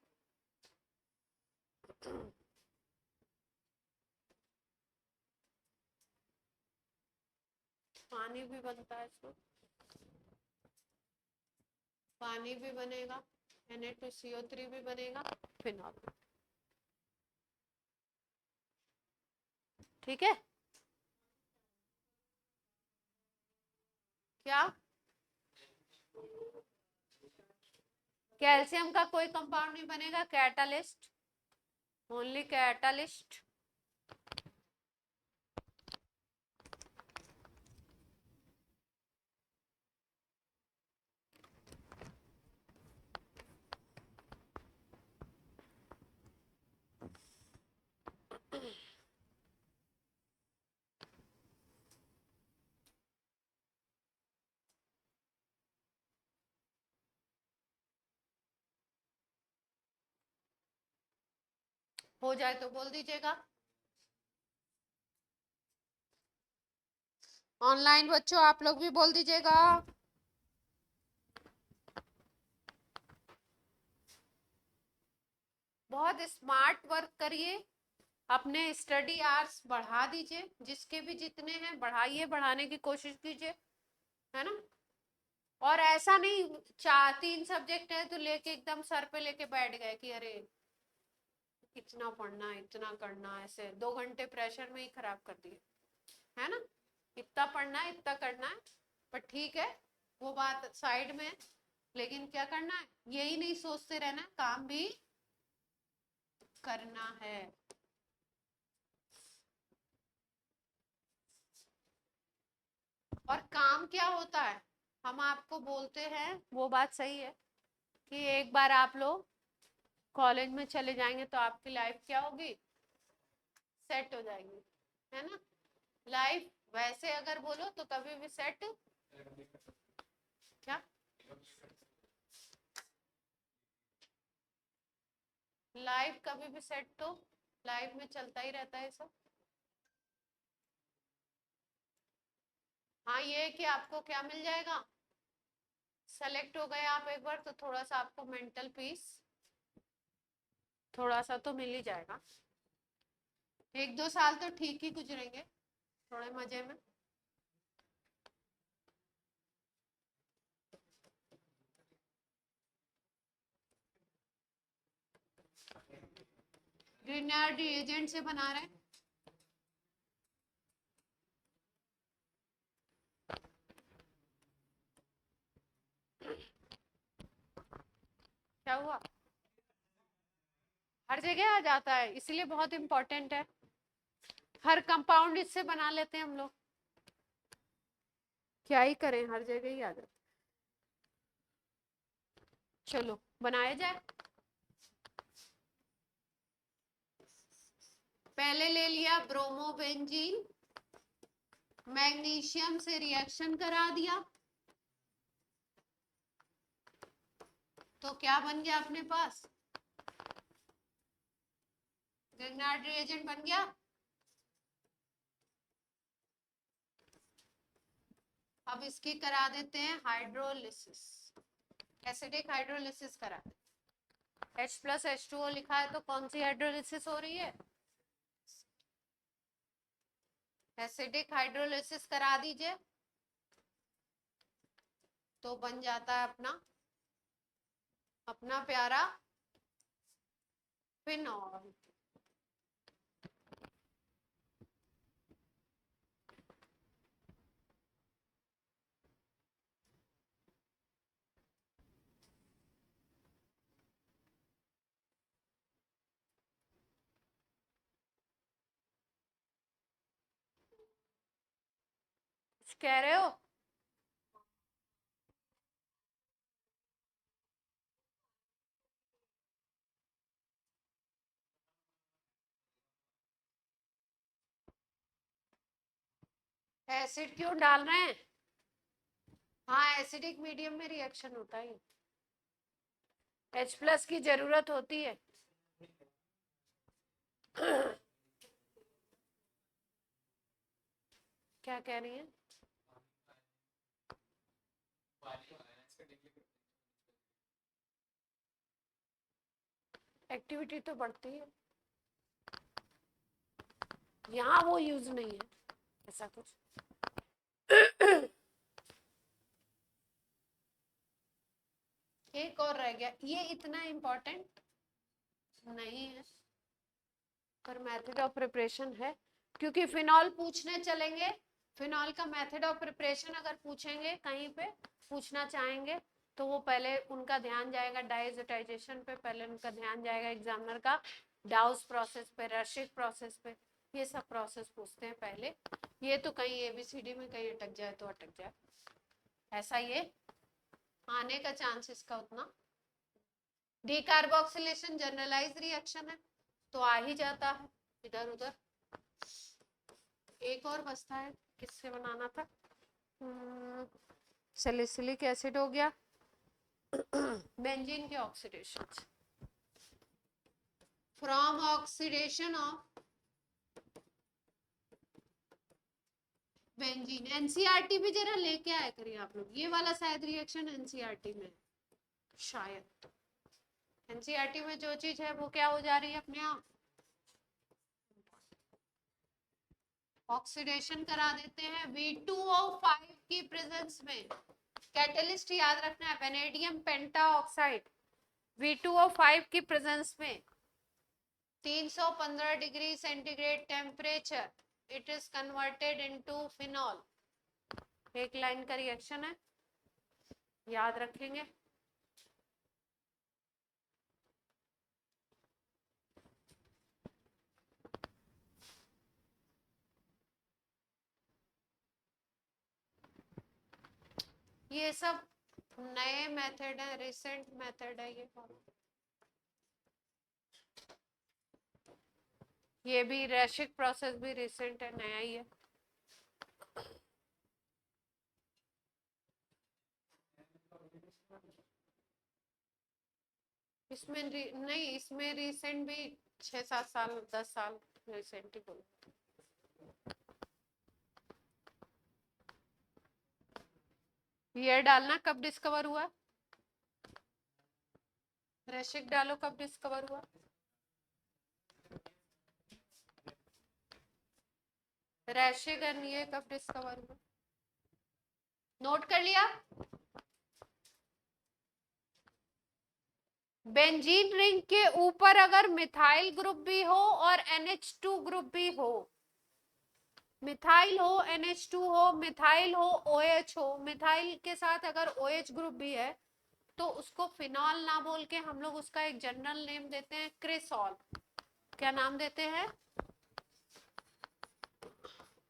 पानी भी बनता है इसमें, पानी भी बनेगा, Na2CO3 भी बनेगा, फिनॉल। ठीक है, क्या कैल्शियम का कोई कंपाउंड नहीं बनेगा, कैटालिस्ट, ओनली कैटालिस्ट। हो जाए तो बोल दीजिएगा। ऑनलाइन बच्चों आप लोग भी बोल दीजिएगा। बहुत स्मार्ट वर्क करिए, अपने स्टडी आवर्स बढ़ा दीजिए, जिसके भी जितने हैं बढ़ाइए, बढ़ाने की कोशिश कीजिए, है ना। और ऐसा नहीं 4-3 सब्जेक्ट है तो लेके एकदम सर पे लेके बैठ गए कि अरे इतना पढ़ना इतना करना, ऐसे 2 घंटे प्रेशर में ही खराब कर दिए, है ना। इतना पढ़ना है इतना करना है, पर ठीक है वो बात साइड में, लेकिन क्या करना है, यही नहीं सोचते रहना, काम भी करना है। और काम क्या होता है, हम आपको बोलते हैं वो बात सही है कि एक बार आप लोग कॉलेज में चले जाएंगे तो आपकी लाइफ क्या होगी, सेट हो जाएगी, है ना। लाइफ वैसे अगर बोलो तो कभी भी सेट, क्या लाइफ कभी भी सेट तो लाइफ में चलता ही रहता है सब। हाँ ये है कि आपको क्या मिल जाएगा, सेलेक्ट हो गए आप एक बार तो थोड़ा सा आपको मेंटल पीस थोड़ा सा तो मिल ही जाएगा। 1-2 साल तो ठीक ही गुजरेंगे, थोड़े मजे में। ग्रीनयार्ड एजेंट से बना रहे हैं, क्या हुआ, हर जगह आ जाता है, इसलिए बहुत इंपॉर्टेंट है। हर कंपाउंड इससे बना लेते हैं हम लोग, क्या ही करें, हर जगह ही आ जाता है। चलो बनाया जाए, पहले ले लिया ब्रोमोबेंजीन, मैग्नीशियम से रिएक्शन करा दिया तो क्या बन गया अपने पास, ग्रिग्नार्ड रिएजेंट बन गया। अब इसकी करा देते हैं हाइड्रोलिसिस, एसिडिक हाइड्रोलिसिस करा देते। H+H2O लिखा है तो कौन सी हाइड्रोलिसिस हो रही है, एसिडिक हाइड्रोलिसिस करा दीजिए तो बन जाता है अपना अपना प्यारा फिनॉल। कुछ कह रहे हो, एसिड क्यों डाल रहे हैं, हाँ एसिडिक मीडियम में रिएक्शन होता है, H+ की जरूरत होती है। क्या कह रही है, एक्टिविटी तो बढ़ती है, यहाँ वो यूज नहीं है ऐसा कुछ। एक और रह गया, ये इतना इम्पोर्टेंट नहीं है पर मेथड ऑफ प्रिपरेशन है, क्योंकि फिनॉल पूछने चलेंगे, फिनॉल का मेथड ऑफ प्रिपरेशन अगर पूछेंगे कहीं पे पूछना चाहेंगे तो वो पहले उनका ध्यान जाएगा डाइजेटाइजेशन पे, पहले उनका ध्यान जाएगा एग्जामिनर का डाउस प्रोसेस पे, रशिक प्रोसेस पे, ये सब प्रोसेस पूछते हैं पहले। ये तो कहीं ABCD में कहीं अटक जाए तो अटक जाए, ऐसा ये आने का चांस इसका उतना। डीकार्बोक्सिलेशन जनरलाइज रिएक्शन है तो आ ही जाता है इधर उधर। एक और बचता है, किससे बनाना था, सैलिसिलिक एसिड हो गया, बेंजीन के oxidation, from oxidation of benzene. NCERT भी जरा लेके आया करिए आप लोग, ये वाला शायद रिएक्शन एनसीईआरटी में, शायद एनसीईआरटी में जो चीज है वो क्या हो जा रही है अपने आप, ऑक्सीडेशन करा देते हैं V2O5 की प्रेजेंस में। कैटलिस्ट याद रखना है वेनेडियम पेंटाऑक्साइड, V2O5 की प्रेजेंस में 315 degree centigrade temperature, it is converted into phenol. एक लाइन का रिएक्शन है, याद रखेंगे। ये सब नए मेथड है, रिसेंट मेथड है ये भी रैशिक प्रोसेस भी रिसेंट है, नया ही है। इसमें नहीं, इसमें रिसेंट भी 6-7 साल 10 साल रिसेंट ही बोलो। ईयर डालना कब डिस्कवर हुआ, रैशिक डालो कब डिस्कवर हुआ, रैशिक एंड ये कब डिस्कवर हुआ, नोट कर लिया। बेंजीन रिंग के ऊपर अगर मिथाइल ग्रुप भी हो और NH2 ग्रुप भी हो, मिथाइल हो NH2 हो, मिथाइल हो OH हो, मिथाइल के साथ अगर OH ग्रुप भी है तो उसको फिनॉल ना बोल के हम लोग उसका एक जनरल नेम देते हैं क्रिसॉल। क्या नाम देते हैं,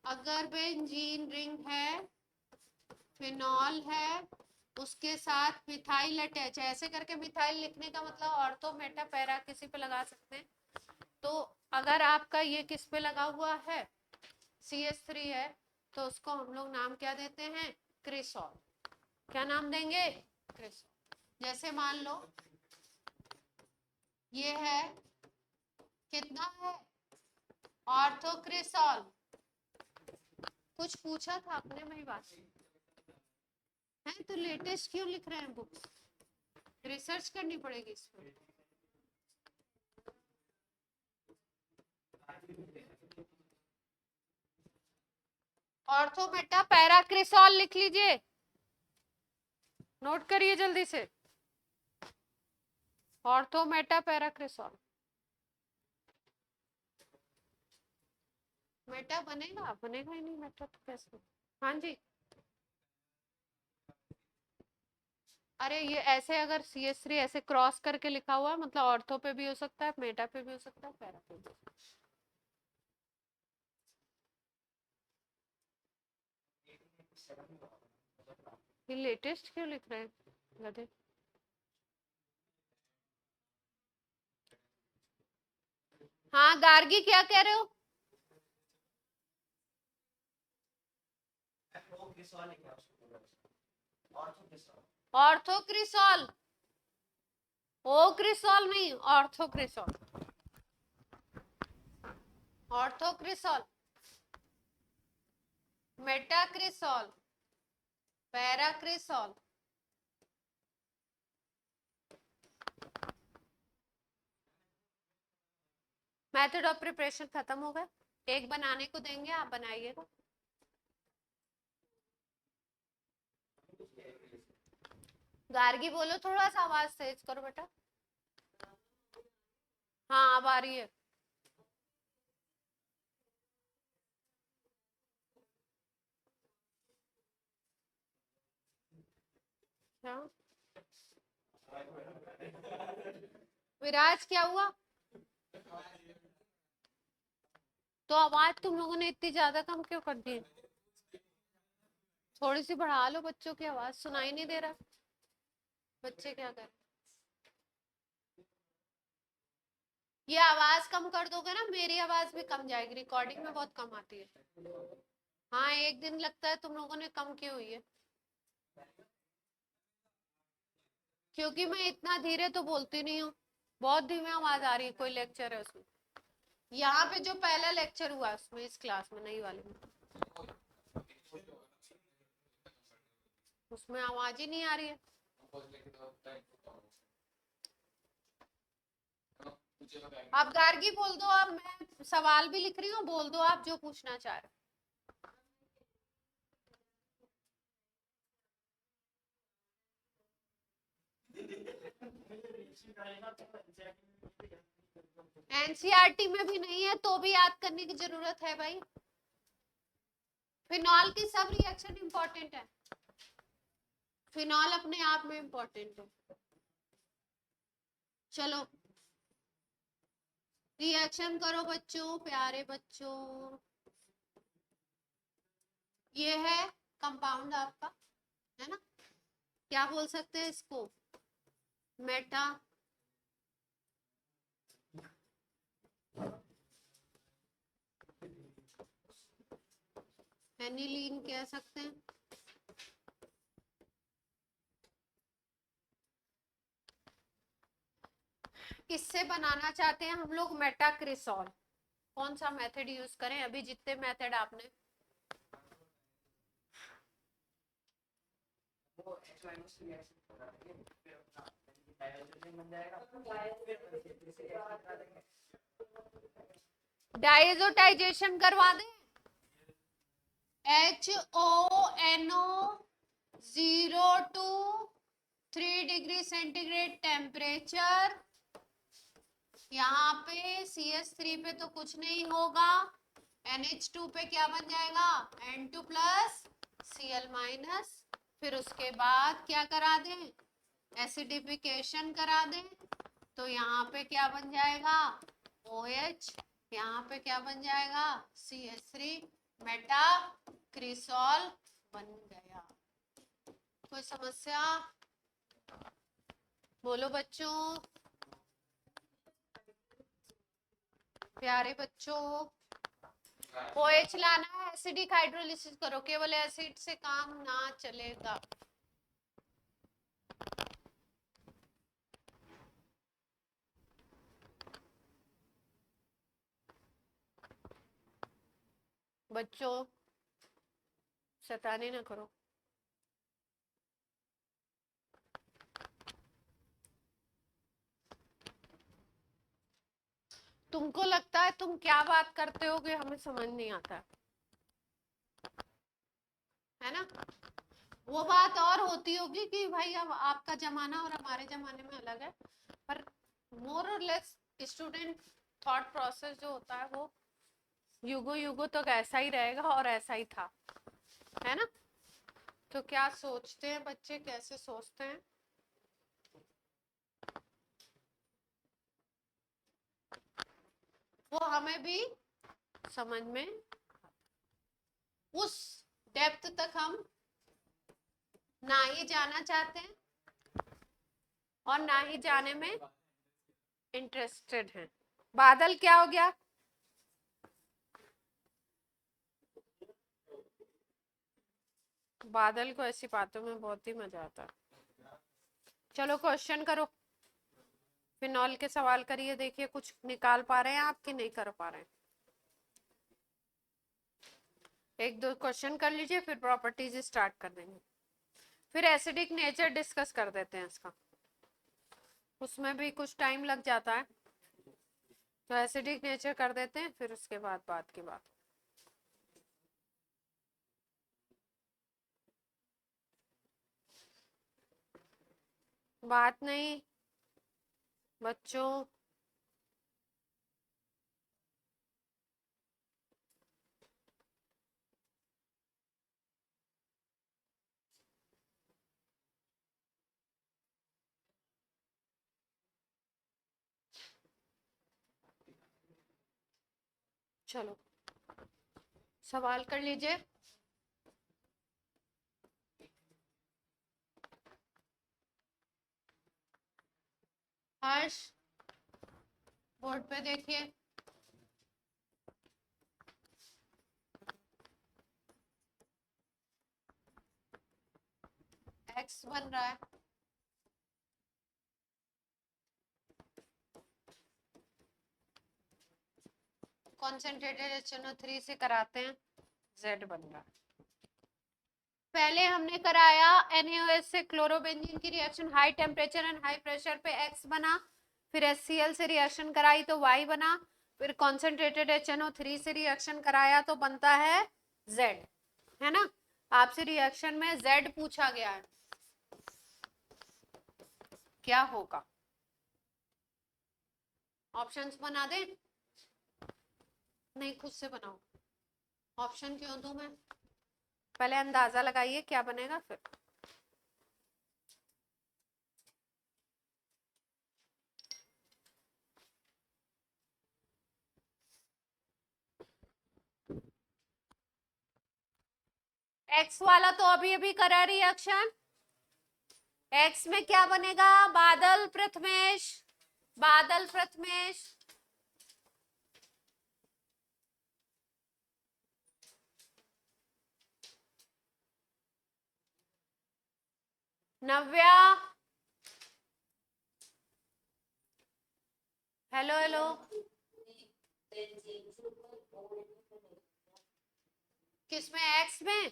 अगर बेंजीन रिंग है, फिनॉल है, उसके साथ मिथाइल अटैच है, ऐसे करके मिथाइल लिखने का मतलब ऑर्थो मेटा पैरा किसी पे लगा सकते हैं। तो अगर आपका ये किस पे लगा हुआ है, CH3 है तो उसको हम लोग नाम क्या देते हैं? क्रिसॉल। क्या नाम देंगे? क्रिसॉल। जैसे मान लो ये है, कितना है? ऑर्थोक्रिसॉल। कुछ पूछा था आपने मेरी बात है, तो लेटेस्ट क्यों लिख रहे हैं बुक्स? रिसर्च करनी पड़ेगी इसमें। ऑर्थोमेटा पैराक्रिसॉल लिख लीजिए, नोट करिए जल्दी से। ऑर्थोमेटा पैराक्रिसॉल। मेटा बनेगा? बनेगा ही नहीं मेटा तो कैसे? हाँ जी। अरे ये ऐसे अगर CS3 ऐसे क्रॉस करके लिखा हुआ है, मतलब ऑर्थो पे भी हो सकता है, मेटा पे भी हो सकता है, पैरा पे भी हो सकता है। ये लेटेस्ट क्यों लिख रहे हैं गधे? हाँ गार्गी, क्या कह रहे हो? ऑर्थोक्रिसॉल। ओ क्रिसॉल नहीं, ऑर्थोक्रिसॉल। ऑर्थोक्रिसॉल, मेटाक्रिसॉल, पैराक्रिसॉल। मेथड ऑफ प्रिपरेशन खत्म हो गया। एक बनाने को देंगे, आप बनाइएगा। गार्गी बोलो, थोड़ा सा आवाज तेज करो बेटा। हाँ अब आ रही है। क्या विराज, क्या हुआ? तो आवाज तुम लोगों ने इतनी ज्यादा कम क्यों कर दी? थोड़ी सी बढ़ा लो, बच्चों की आवाज सुनाई नहीं दे रहा। बच्चे क्या कर? ये आवाज कम कर दोगे ना, मेरी आवाज भी कम जाएगी, रिकॉर्डिंग में बहुत कम आती है। हाँ एक दिन लगता है, तुम लोगों ने कम की हुई है। क्योंकि मैं इतना धीरे तो बोलती नहीं हूँ, बहुत धीमे आवाज आ रही है। कोई लेक्चर है उसमें? यहाँ पे जो पहला लेक्चर हुआ उसमें, इस क्लास में, नई वाले में, उसमें आवाज ही नहीं आ रही है। आप गार्गी बोल दो, अब मैं सवाल भी लिख रही हूँ, बोल दो आप जो पूछना चाह रहे। एनसीईआरटी में भी नहीं है तो भी याद करने की जरूरत है भाई। फिनॉल की सब रिएक्शन इंपॉर्टेंट है, फिनॉल अपने आप में इंपॉर्टेंट है। चलो रिएक्शन करो बच्चों, प्यारे बच्चों। ये है कंपाउंड आपका, है ना? क्या बोल सकते हैं इसको? मेटा एनिलीन कह सकते हैं। इससे बनाना चाहते हैं हम लोग मेटाक्रिसॉल। कौन सा मेथड यूज करें? अभी जितने मेथड आपने, डाइजोटाइजेशन करवा दें। HONO 0 to 3 degree centigrade temperature. यहाँ पे CS3 पे तो कुछ नहीं होगा, NH2 पे क्या बन जाएगा? N2 plus Cl minus. फिर उसके बाद क्या करा दें? एसिडिफिकेशन करा दें, तो यहाँ पे क्या बन जाएगा? OH। यहाँ पे क्या बन जाएगा? CH3। मेटा क्रिसॉल बन गया। कोई समस्या? बोलो बच्चों, प्यारे बच्चों। OH लाना है, एसिडिक हाइड्रोलिसिस करो, केवल एसिड से काम ना चलेगा। बच्चों शैतानी ना करो। तुमको लगता है तुम क्या बात करते होगे, हमें समझ नहीं आता है ना। वो बात और होती होगी कि भाई अब आपका जमाना और हमारे जमाने में अलग है, पर मोर और लेस स्टूडेंट थॉट प्रोसेस जो होता है वो युगों युगों तक ऐसा ही रहेगा और ऐसा ही था, है ना। तो क्या सोचते हैं बच्चे, कैसे सोचते हैं, वो हमें भी समझ में, उस डेप्थ तक हम ना ही जाना चाहते हैं और ना ही जाने में इंटरेस्टेड हैं। बादल क्या हो गया? बादल को ऐसी बातों में बहुत ही मजा आता है। चलो क्वेश्चन करो, फिनॉल के सवाल करिए, देखिए कुछ निकाल पा रहे हैं आप कि नहीं कर पा रहे हैं। एक दो क्वेश्चन कर लीजिए, फिर प्रॉपर्टीज स्टार्ट कर देंगे, फिर एसिडिक नेचर डिस्कस कर देते हैं इसका, उसमें भी कुछ टाइम लग जाता है, तो एसिडिक नेचर कर देते हैं, फिर उसके बाद बात की बात। बात नहीं बच्चों, चलो सवाल कर लीजिए। हर्ष बोर्ड पे देखिए, एक्स बन रहा है, कॉन्सेंट्रेटेड HNO3 से कराते हैं, Z बन रहा है। पहले हमने कराया NaOH से क्लोरोबेंजीन की reaction, high temperature and high pressure पे X बना, फिर HCl से रिएक्शन कराई तो Y बना, फिर कॉन्सेंट्रेटेड HNO3 से रिएक्शन कराया तो बनता है Z, है ना। आपसे रिएक्शन में Z पूछा गया है, क्या होगा? ऑप्शंस बना दे? नहीं, खुद से बनाओ। ऑप्शन क्यों दूं मैं? पहले अंदाजा लगाइए क्या बनेगा फिर। एक्स वाला तो अभी अभी करा रिएक्शन, एक्स में क्या बनेगा? बादल प्रथमेश, बादल प्रथमेश, नव्या, हेलो हेलो, किसमें? एक्स में?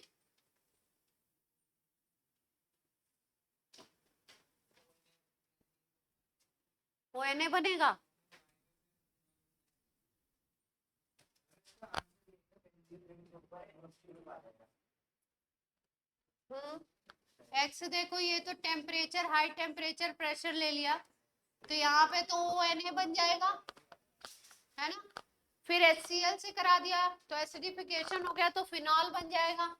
वो Na बनेगा। एक्स देखो, ये तो टेम्परेचर, हाई टेम्परेचर प्रेशर ले लिया, तो यहाँ पे तो Na बन जाएगा, है ना। फिर HCl से करा दिया तो एसिडिफिकेशन हो गया, तो फिनॉल बन जाएगा।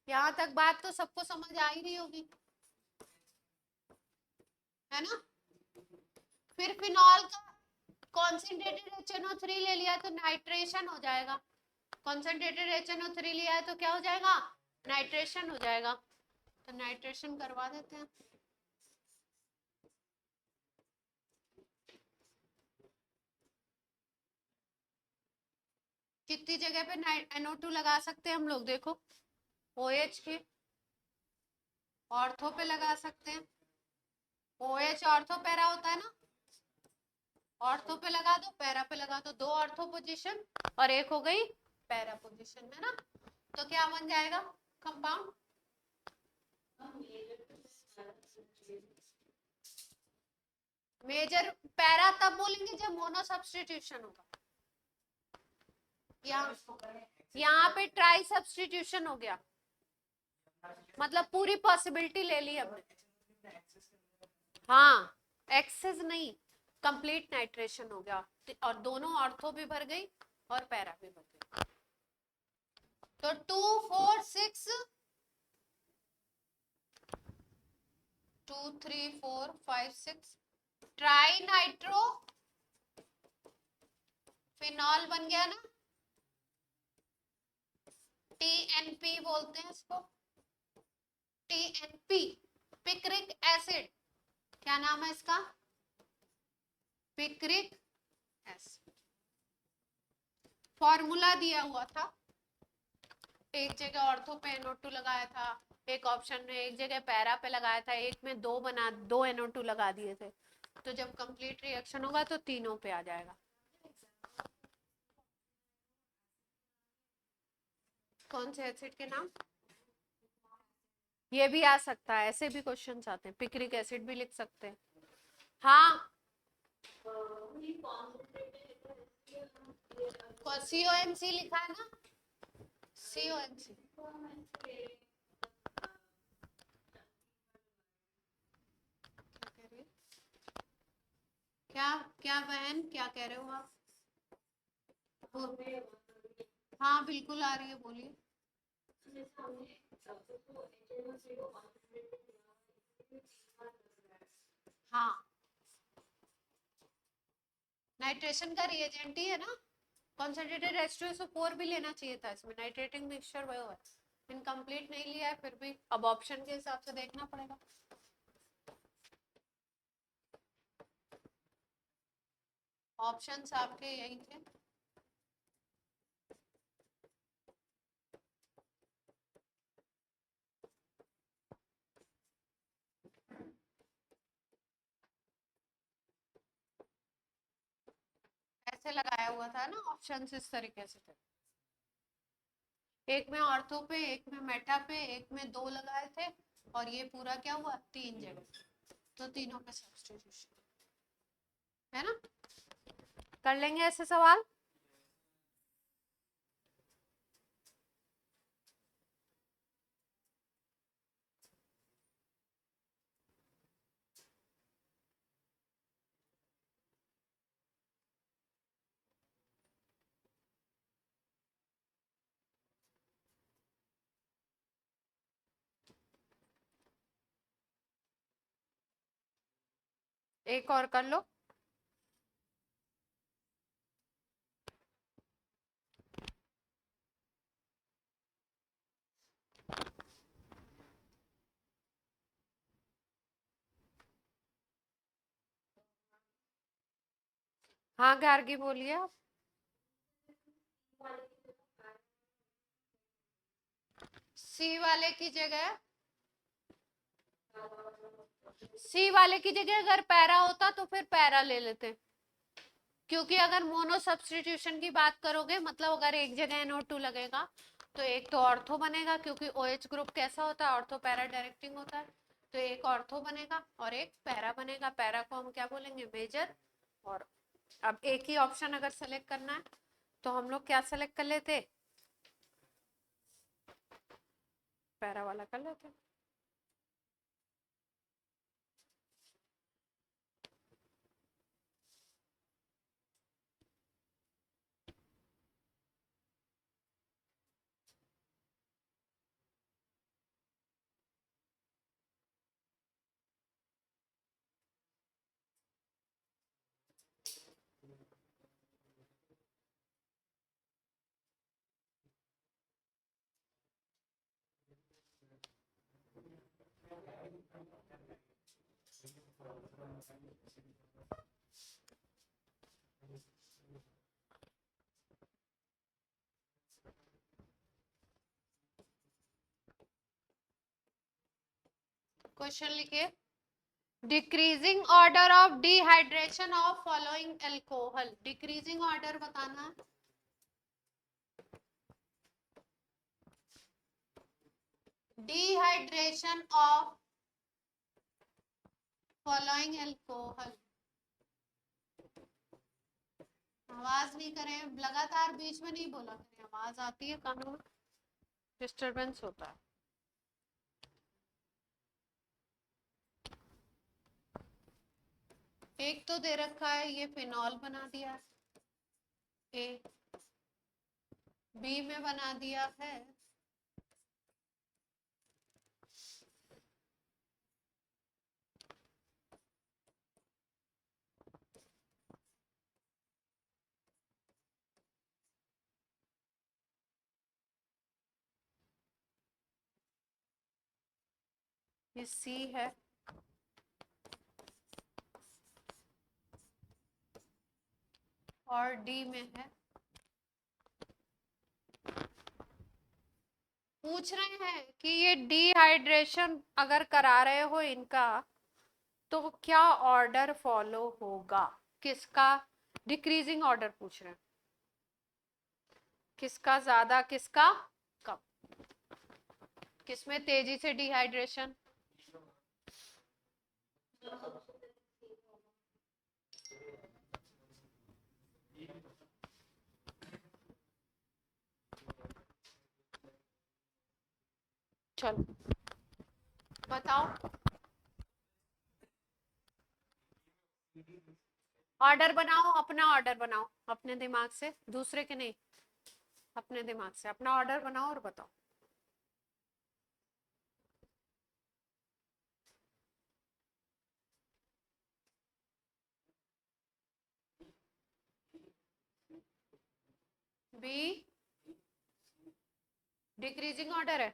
यहाँ तक बात तो सबको समझ आ ही रही होगी, है ना। फिर फिनॉल का कॉन्सेंट्रेटेड HNO3 ले लिया तो नाइट्रेशन हो जाएगा, कॉन्सेंट्रेटेड HNO3 लिया है तो क्या हो जाएगा? नाइट्रेशन हो जाएगा, तो नाइट्रेशन करवा देते हैं। कितनी जगह पे NO2 लगा सकते हैं हम लोग, देखो OH के ऑर्थो पे लगा सकते हैं। OH ऑर्थो पैरा होता है ना, ऑर्थो पे लगा दो, पैरा पे लगा दो, दो ऑर्थो पोजीशन और एक हो गई पैरा पोजीशन, है ना। तो क्या बन जाएगा कंपाउंड? मेजर पैरा तब बोलेंगे जब मोनो सब्स्टिट्यूशन होगा। यहाँ पे ट्राई सब्स्टिट्यूशन हो गया, मतलब पूरी पॉसिबिलिटी ले ली हमने। हाँ, एक्सेस नहीं, कंप्लीट नाइट्रेशन हो गया और दोनों ऑर्थो भी भर गई और पैरा भी भर गई। तो 2 4 6 2 3 4 5 6 ट्राई नाइट्रो फिनॉल बन गया ना, TNP बोलते हैं इसको, TNP पिक्रिक एसिड। क्या नाम है इसका? Picric acid. फॉर्मूला दिया हुआ था, एक जगह ऑर्थो पे NO2 लगाया था, एक ऑप्शन में एक जगह पैरा पे लगाया था, एक में दो NO2 लगा दिए थे। तो जब कंप्लीट रिएक्शन होगा तो तीनों पे आ जाएगा। कौन से एसिड के नाम? ये भी आ सकता है, ऐसे भी क्वेश्चन आते हैं, पिक्रिक एसिड भी लिख सकते हैं। हाँ, COMC लिखा है ना, COMC। क्या क्या बहन, क्या कह रहे हो आप? हाँ बिल्कुल आ रही है, बोलिए। हाँ, नाइट्रेशन का रिएजेंट ही है ना, कॉन्सेंट्रेटेड H2SO4 भी लेना चाहिए था इसमें, नाइट्रेटिंग मिक्सचर वो है, इनकम्प्लीट नहीं लिया है, फिर भी अब ऑप्शन के हिसाब से देखना पड़ेगा। ऑप्शंस आपके यही थे। ऐसे लगाया हुआ था ना ऑप्शंस, इस तरीके से थे, एक में ऑर्थो पे, एक में मेटा पे, एक में दो लगाए थे और ये पूरा क्या हुआ, तीन जगह, तो तीनों पे सब्स्टिट्यूशन, है ना। कर लेंगे ऐसे सवाल। एक और कर लो। हाँ गार्गी बोलिए आप। सी वाले की जगह, सी वाले की जगह अगर पैरा होता तो फिर पैरा ले लेते, क्योंकि अगर मोनो सब्स्टिट्यूशन की बात करोगे, मतलब अगर एक जगह NO2 लगेगा तो एक तो ऑर्थो बनेगा, क्योंकि OH ग्रुप कैसा होता है, ऑर्थो पैरा डायरेक्टिंग होता है, तो एक ऑर्थो बनेगा और एक पैरा बनेगा। पैरा को हम क्या बोलेंगे, मेजर। और अब एक ही ऑप्शन अगर सेलेक्ट करना है तो हम लोग क्या सेलेक्ट कर लेते, पैरा वाला कर लेते। क्वेश्चन लिखिए, decreasing order of dehydration of following alcohol, decreasing order बताना है। Dehydration of following alcohol. आवाज नहीं करें, लगातार बीच में नहीं बोला करें, आवाज आती है कानों में, डिस्टरबेंस होता है। एक तो दे रखा है ये फिनॉल बना दिया ए, बी में बना दिया है ये सी है, और डी में है। पूछ रहे हैं कि ये डिहाइड्रेशन अगर करा रहे हो इनका तो क्या ऑर्डर फॉलो होगा, किसका डिक्रीजिंग ऑर्डर पूछ रहे हैं, किसका ज्यादा किसका कम, किसमें तेजी से डिहाइड्रेशन। चलो बताओ, ऑर्डर बनाओ, अपना ऑर्डर बनाओ अपने दिमाग से, दूसरे के नहीं, अपने दिमाग से अपना ऑर्डर बनाओ और बताओ। बी डिक्रीजिंग ऑर्डर है,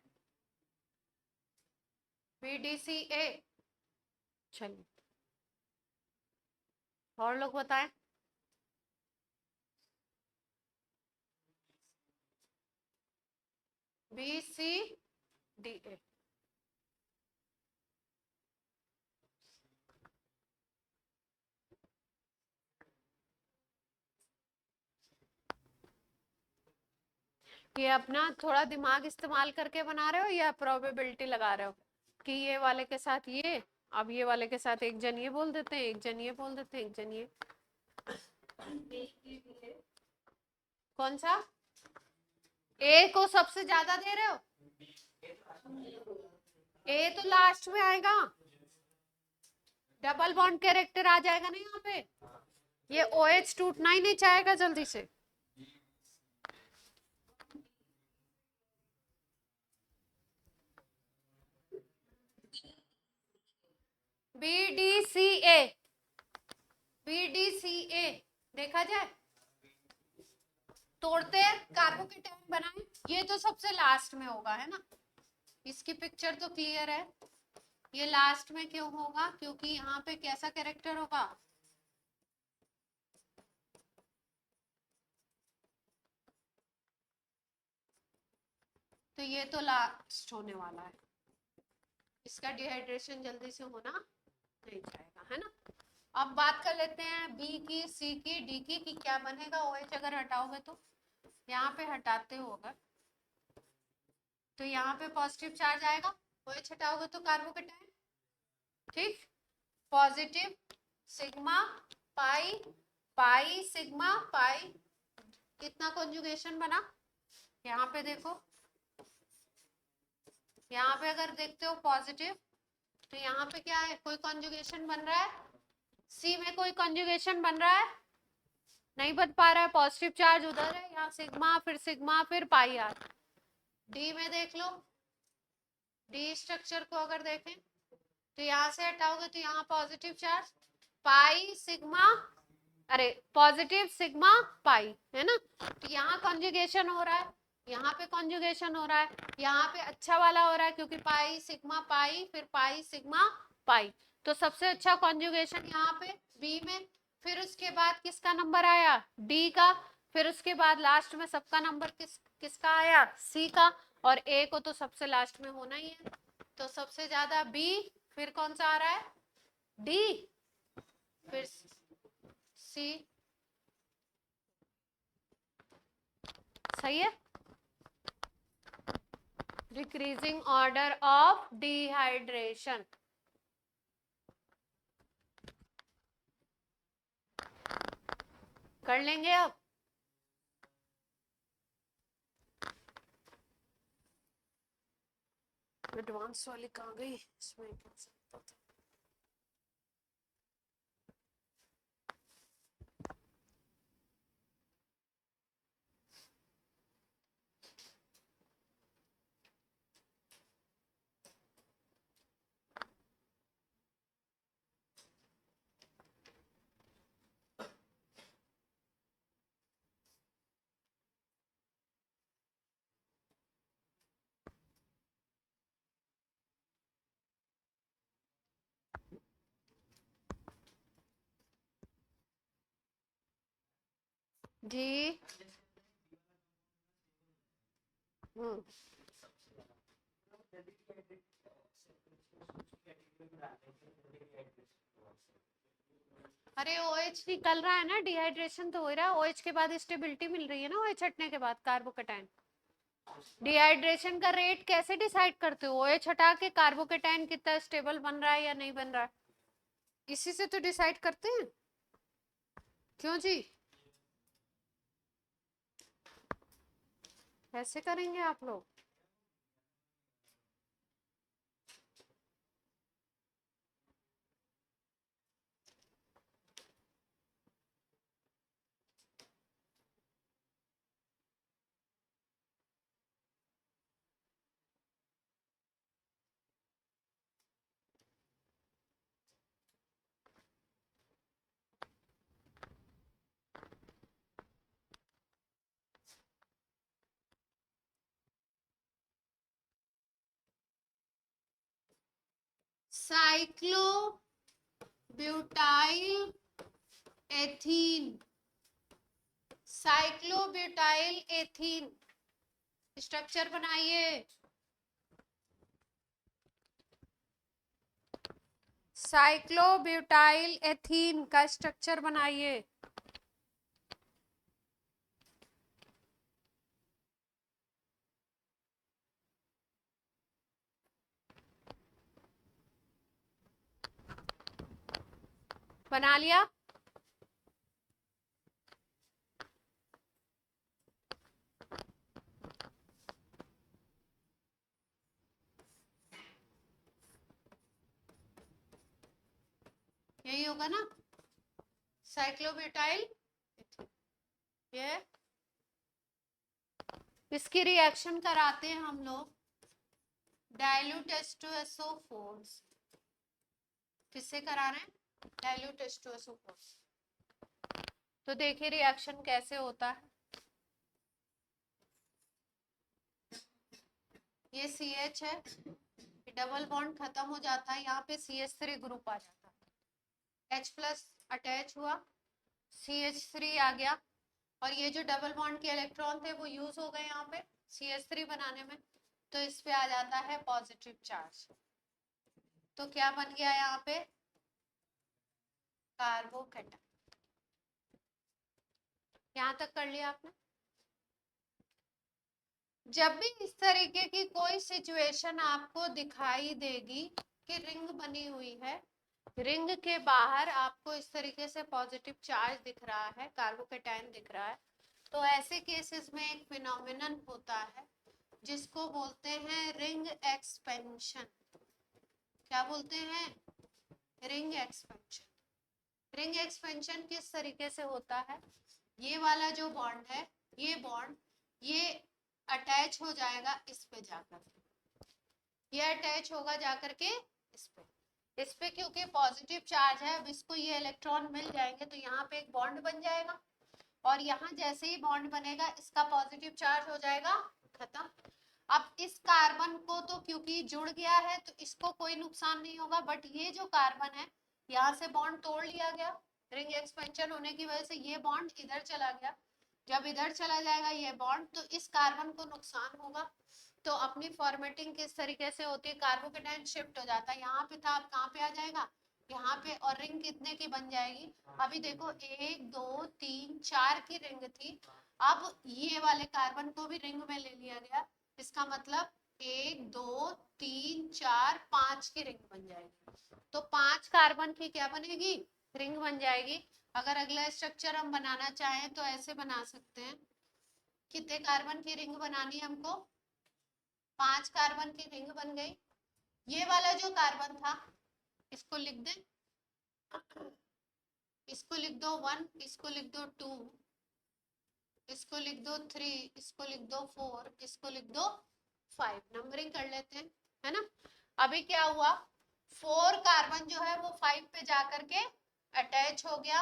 बी डी सी ए। चलिए और लोग बताएं। B C D A. ये अपना थोड़ा दिमाग इस्तेमाल करके बना रहे हो या प्रोबेबिलिटी लगा रहे हो कि ये वाले के साथ ये, अब ये वाले के साथ एक जन ये बोल देते हैं, एक जन ये बोल देते हैं, एक जन ये। कौन सा ए को सबसे ज्यादा दे रहे हो, ए तो लास्ट में आएगा, डबल बॉन्ड कैरेक्टर आ जाएगा ना यहाँ पे, ये OH टूटना ही नहीं चाहेगा जल्दी से। BDCA, BDCA देखा जाए, तोड़ते हैं कार्बोकेटायन बनाए, ये तो सबसे लास्ट में होगा है ना, इसकी पिक्चर तो क्लियर है। ये लास्ट में क्यों होगा, क्योंकि यहाँ पे कैसा कैरेक्टर होगा, तो ये तो लास्ट होने वाला है, इसका डिहाइड्रेशन जल्दी से होना नहीं चाहेगा है ना। अब बात कर लेते हैं बी की, सी की, डी की कि क्या बनेगा। OH अगर हटाओगे तो यहाँ पे हटाते हो अगर, तो यहाँ पे पॉजिटिव चार्ज आएगा, OH हटाओगे तो कार्बोकेटायन, ठीक, positive sigma pi, pi sigma pi, कितना कॉन्जुगेशन बना, यहाँ पे देखो, यहाँ पे अगर देखते हो पॉजिटिव, तो यहाँ पे क्या है, कोई कॉन्जुगेशन बन रहा है, सी में कोई कॉन्जुगेशन बन रहा है, नहीं बन पा रहा है, पॉजिटिव चार्ज उधर है, यहाँ सिग्मा फिर पाई आर। डी में देख लो, डी स्ट्रक्चर को अगर देखें तो यहाँ से हटाओगे तो यहाँ पॉजिटिव चार्ज पाई सिग्मा, अरे पॉजिटिव सिग्मा पाई है ना, तो यहाँ कॉन्जुगेशन हो रहा है, यहाँ पे कॉन्जुगेशन हो रहा है, यहाँ पे अच्छा वाला हो रहा है क्योंकि पाई सिग्मा पाई फिर पाई सिग्मा पाई, तो सबसे अच्छा कॉन्जुगेशन यहाँ पे बी में। फिर उसके बाद किसका नंबर आया, डी का, फिर उसके बाद लास्ट में सबका नंबर किसका आया, सी का, और ए को तो सबसे लास्ट में होना ही है, तो सबसे ज्यादा बी, फिर कौन सा आ रहा है? डी, फिर सी। सही है। Decreasing order of dehydration. कर लेंगे अब। एडवांस वाली कहाँ गई? इसमें जी। अरे OH निकल रहा है ना, डिहाइड्रेशन तो हो रहा है। OH के बाद स्टेबिलिटी मिल रही है ना, OH हटने के बाद कार्बोकेटाइन। डिहाइड्रेशन का रेट कैसे डिसाइड करते हो? OH हटा के कार्बोकेटाइन कितना स्टेबल बन रहा है या नहीं बन रहा है, इसी से तो डिसाइड करते हैं। क्यों जी? ऐसे करेंगे आप लोग? Cyclobutyl ethene. Cyclobutyl ethene structure बनाइए। साइक्लोब्यूटाइल एथीन का स्ट्रक्चर बनाइए। बना लिया? यही होगा ना, साइक्लोब्यूटाइल। ये इसकी रिएक्शन कराते हैं हम लोग डाइल्यूट H2SO4। किससे करा रहे हैं? Dilute H2SO4। तो देखिए रिएक्शन कैसे होता है। ये CH है, डबल बॉन्ड खत्म हो जाता है, यहाँ पे CH3 ग्रुप आ जाता है, H+ अटैच हुआ, CH3 आ गया, और ये जो डबल बॉन्ड के इलेक्ट्रॉन थे वो यूज हो गए यहाँ पे CH3 बनाने में, तो इस पे आ जाता है पॉजिटिव चार्ज। तो क्या बन गया यहाँ पे? कार्बोकेटाइन। यहाँ तक कर लिया आपने? जब भी इस तरीके की कोई सिचुएशन आपको दिखाई देगी कि रिंग बनी हुई है, रिंग के बाहर आपको इस तरीके से पॉजिटिव चार्ज दिख रहा है, कार्बोकेटाइन दिख रहा है, तो ऐसे केसेस में एक फिनोमिनन होता है जिसको बोलते हैं रिंग एक्सपेंशन। क्या बोलते हैं? Ring expansion. रिंग एक्सपेंशन किस तरीके से होता है? ये वाला जो बॉन्ड है, ये बॉन्ड ये अटैच हो जाएगा इस पे जाकर, ये अटैच होगा जाकर के इस पे क्योंकि पॉजिटिव चार्ज है, अब इसको ये इलेक्ट्रॉन मिल जाएंगे तो यहाँ पे एक बॉन्ड बन जाएगा, और यहाँ जैसे ही बॉन्ड बनेगा इसका पॉजिटिव चार्ज हो जाएगा खत्म। अब इस कार्बन को तो क्योंकि जुड़ गया है तो इसको कोई नुकसान नहीं होगा, बट ये जो कार्बन है यहाँ से बॉन्ड तोड़ लिया गया, रिंग एक्सपेंशन होने की वजह से ये बॉन्ड इधर चला गया। जब इधर चला जाएगा ये बॉन्ड तो इस कार्बन को नुकसान होगा, तो अपनी फॉर्मेटिंग किस तरीके से होती है, कार्बोकेटाइन शिफ्ट हो जाता है, यहाँ पे था अब कहाँ पे आ जाएगा, यहाँ पे, और रिंग कितने की बन जाएगी, अभी देखो 1 2 3 4 की रिंग थी, अब ये वाले कार्बन को भी रिंग में ले लिया गया, इसका मतलब 1 2 3 4 5 की रिंग बन जाएगी, तो 5 कार्बन की क्या बनेगी, रिंग बन जाएगी। अगर अगला स्ट्रक्चर हम बनाना चाहें तो ऐसे बना सकते हैं, कितने कार्बन की रिंग बनानी है हमको, 5 कार्बन की रिंग बन गई। ये वाला जो कार्बन था इसको लिख दे, इसको लिख दो 1, इसको लिख दो 2, इसको लिख दो 3, इसको लिख दो 4, इसको लिख दो 5, नंबरिंग कर लेते हैं, है ना। अभी क्या हुआ, 4 कार्बन जो है वो 5 पे जाकर के अटैच हो गया,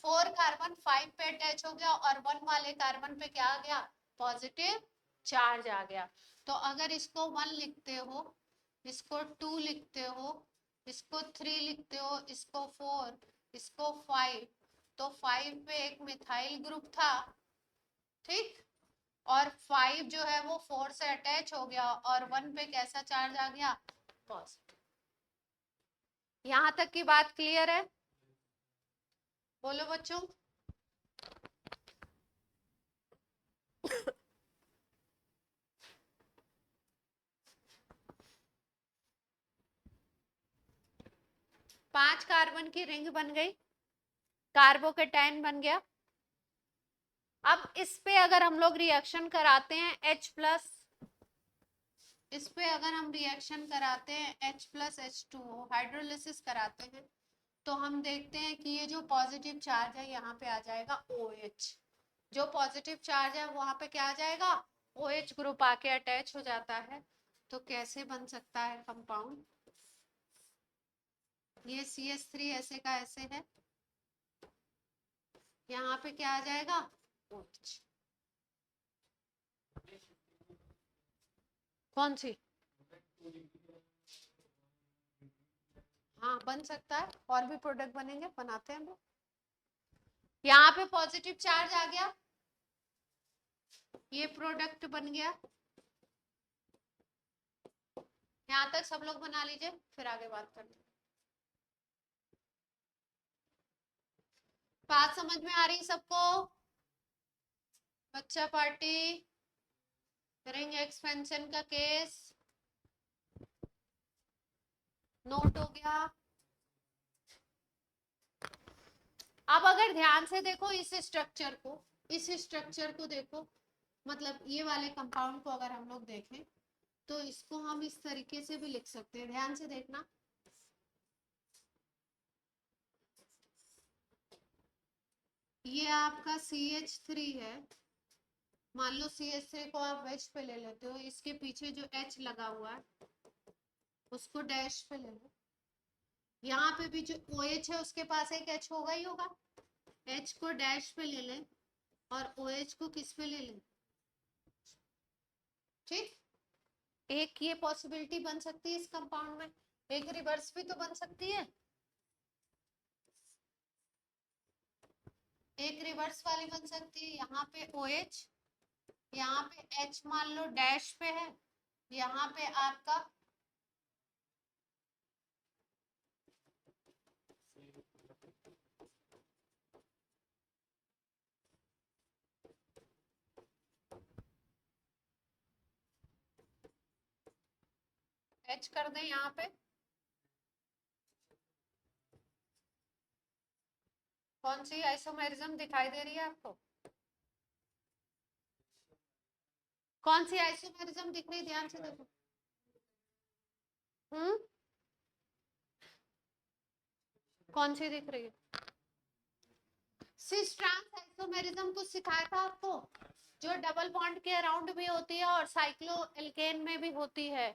4 कार्बन 5 पे अटैच हो गया, और 1 वाले कार्बन पे क्या आ गया, पॉजिटिव चार्ज आ गया। तो अगर इसको 1 लिखते हो, इसको 2 लिखते हो, इसको 3 लिखते हो, इसको 4, इसको 5, तो 5 पे एक मिथाइल ग्रुप था, ठीक, और 5 जो है वो 4 से अटैच हो गया, और 1 पे कैसा चार्ज आ गया, पॉजिटिव। यहां तक की बात क्लियर है, बोलो बच्चों। पांच कार्बन की रिंग बन गई, कार्बोकेटाइन बन गया। अब इस पे अगर हम लोग रिएक्शन कराते हैं H+, इस पे अगर हम रिएक्शन कराते हैं H+H2O, हाइड्रोलिसिस कराते हैं, तो हम देखते हैं कि ये जो पॉजिटिव चार्ज है यहाँ पे आ जाएगा OH, जो पॉजिटिव चार्ज है वहां पे क्या आ जाएगा, OH ग्रुप आके अटैच हो जाता है। तो कैसे बन सकता है कंपाउंड, ये CH3 ऐसे का ऐसे है, यहाँ पे क्या आ जाएगा, OH। कौन सी, हाँ बन सकता है, और भी प्रोडक्ट बनेंगे, बनाते हैं हम लोग। यहाँ पे पॉजिटिव चार्ज आ गया, ये प्रोडक्ट बन गया, यहाँ तक सब लोग बना लीजिए, फिर आगे बात करते हैं। बात समझ में आ रही सबको, बच्चा पार्टी, रिंग एक्सपेंशन का केस नोट हो गया। अब अगर ध्यान से देखो इस स्ट्रक्चर को, इस स्ट्रक्चर को देखो, मतलब ये वाले कंपाउंड को अगर हम लोग देखें तो इसको हम इस तरीके से भी लिख सकते हैं, ध्यान से देखना, ये आपका CH3 है, मान लो CH3 को आप H पे ले लेते हो, इसके पीछे जो H लगा हुआ है उसको डैश पे ले लो, यहाँ पे भी जो OH है उसके पास एक H होगा ही होगा, H को डैश पे ले लें और OH को किस पे ले लें, ठीक। एक ये पॉसिबिलिटी बन सकती है इस कंपाउंड में, एक रिवर्स भी तो बन सकती है, एक रिवर्स वाली बन सकती है, यहाँ पे OH, यहाँ पे H मान लो डैश पे है, यहाँ पे आपका H कर दें यहाँ पे, कौन सी आइसोमेरिज्म दिखाई दे रही है आपको, कौन सी आइसोमेरिज्म दिख रही है, ध्यान से देखो। कौन सी दिख रही है, सिस ट्रांस आइसोमेरिज्म को सिखाया था आपको, जो डबल बॉन्ड के अराउंड भी होती है और साइक्लो एल्केन में भी होती है,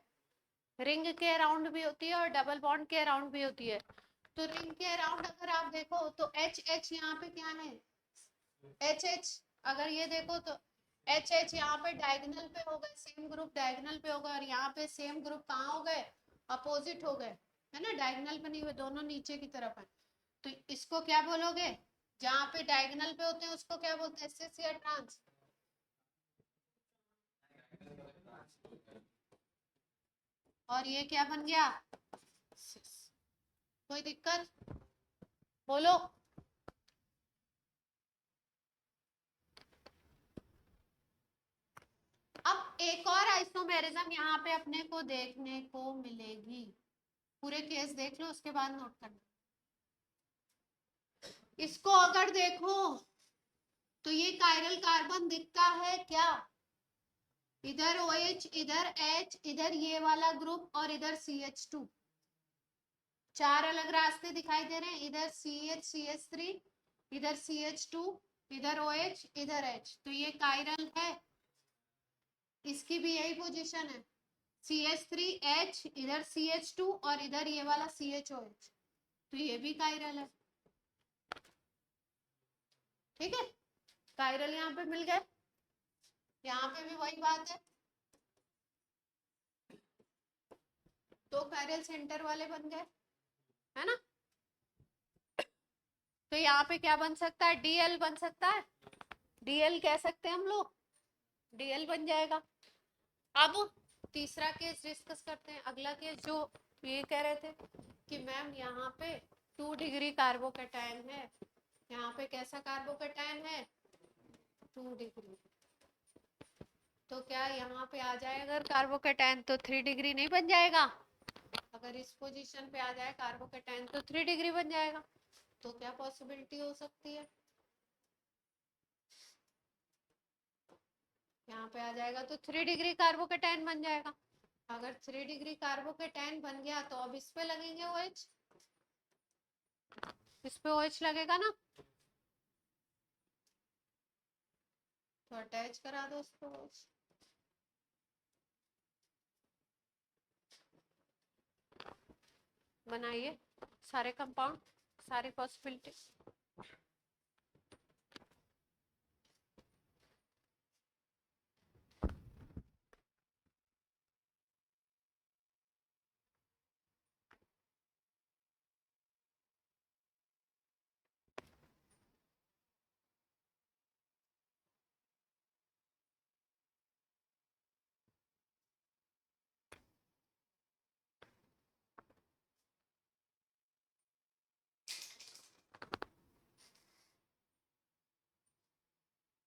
रिंग के अराउंड भी होती है और डबल बॉन्ड के अराउंड भी होती है। तो रिंग के अराउंड अगर आप देखो तो एच एच यहाँ पे क्या है, एच एच, अगर ये देखो तो एच एच यहाँ पे डायगोनल पे हो गए, सेम ग्रुप डायगोनल पे होगा, और यहाँ पे सेम ग्रुप कहाँ हो गए, अपोजिट हो गए, है ना, डायगोनल पे नहीं हुए, दोनों नीचे की तरफ है। तो इसको क्या बोलोगे, जहाँ पे डायगोनल पे होते हैं उसको क्या बोलते हैं, सिस या ट्रांस, और ये क्या बन गया 6। कोई दिक्कत बोलो। अब एक और आइसोमेरिज्म यहाँ पे अपने को देखने को मिलेगी। पूरे केस देख लो उसके बाद नोट करना। इसको अगर देखो तो ये कायरल कार्बन दिखता है क्या? इधर OH, इधर H, इधर ये वाला ग्रुप और इधर CH2। 4 अलग रास्ते दिखाई दे रहे हैं। इधर CH, CH3, इधर CH2, इधर OH, इधर H। तो ये कायरल है। इसकी भी यही पोजीशन है, CH3H, इधर CH2 और इधर ये वाला CHOH। तो ये भी कायरल है। ठीक है, कायरल यहाँ पे मिल गए। यहाँ पे भी वही बात है, दो कायरल सेंटर वाले बन गए, है ना। तो यहाँ पे क्या बन सकता है? DL बन सकता है। DL कह सकते हैं हम लोग, DL बन जाएगा। अब तीसरा केस डिस्कस करते हैं। अगला केस जो ये कह रहे थे कि मैम यहाँ पे 2 डिग्री कार्बोकैटायन है, यहाँ पे कैसा कार्बोकैटायन है 2 डिग्री। तो क्या यहाँ पे आ जाए अगर कार्बोकैटायन तो 3 डिग्री नहीं बन जाएगा? अगर इस पोजीशन पे आ जाए कार्बोकैटायन तो 3 डिग्री बन जाएगा। तो क्या पॉसिबिलिटी हो सकती है? यहाँ पे आ जाएगा तो 3 डिग्री कार्बोकैटायन बन जाएगा। अगर 3 डिग्री कार्बोकैटायन बन गया तो अब इस पे लगेंगे OH, इस पे OH लगेगा ना, तो अटैच करा दो उसको OH। बनाइए सारे कंपाउंड, सारी पॉसिबिलिटी।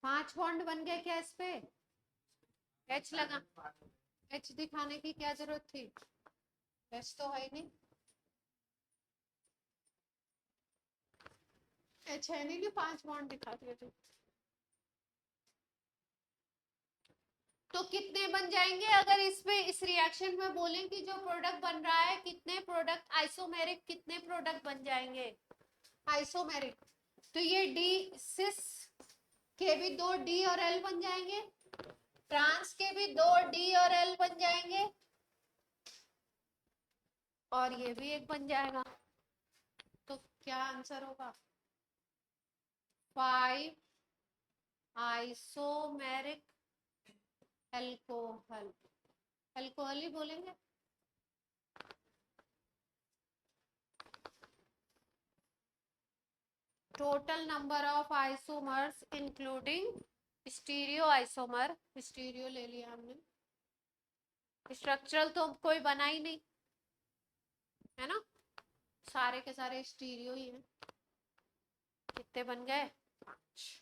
पांच बॉन्ड बन गए क्या इस पे? H लगा, H दिखाने की क्या जरूरत थी? H तो है ही नहीं, H है नहीं, 5 बॉन्ड दिखा दिए थे। तो कितने बन जाएंगे अगर इसमें इस रिएक्शन में बोलें कि जो प्रोडक्ट बन रहा है कितने प्रोडक्ट आइसोमेरिक, कितने प्रोडक्ट बन जाएंगे आइसोमेरिक? तो ये डी सिस के भी 2 D और L बन जाएंगे, ट्रांस के भी 2 D और L बन जाएंगे, और ये भी एक बन जाएगा। तो क्या आंसर होगा? 5 आइसोमेरिक एल्कोहल, एल्कोहल ही बोलेंगे। Total number of isomers including stereo isomer, stereo ले लिया हमने, स्ट्रक्चरल तो कोई बना ही नहीं है ना, सारे के सारे स्टीरियो ही हैं। कितने बन गए? 5।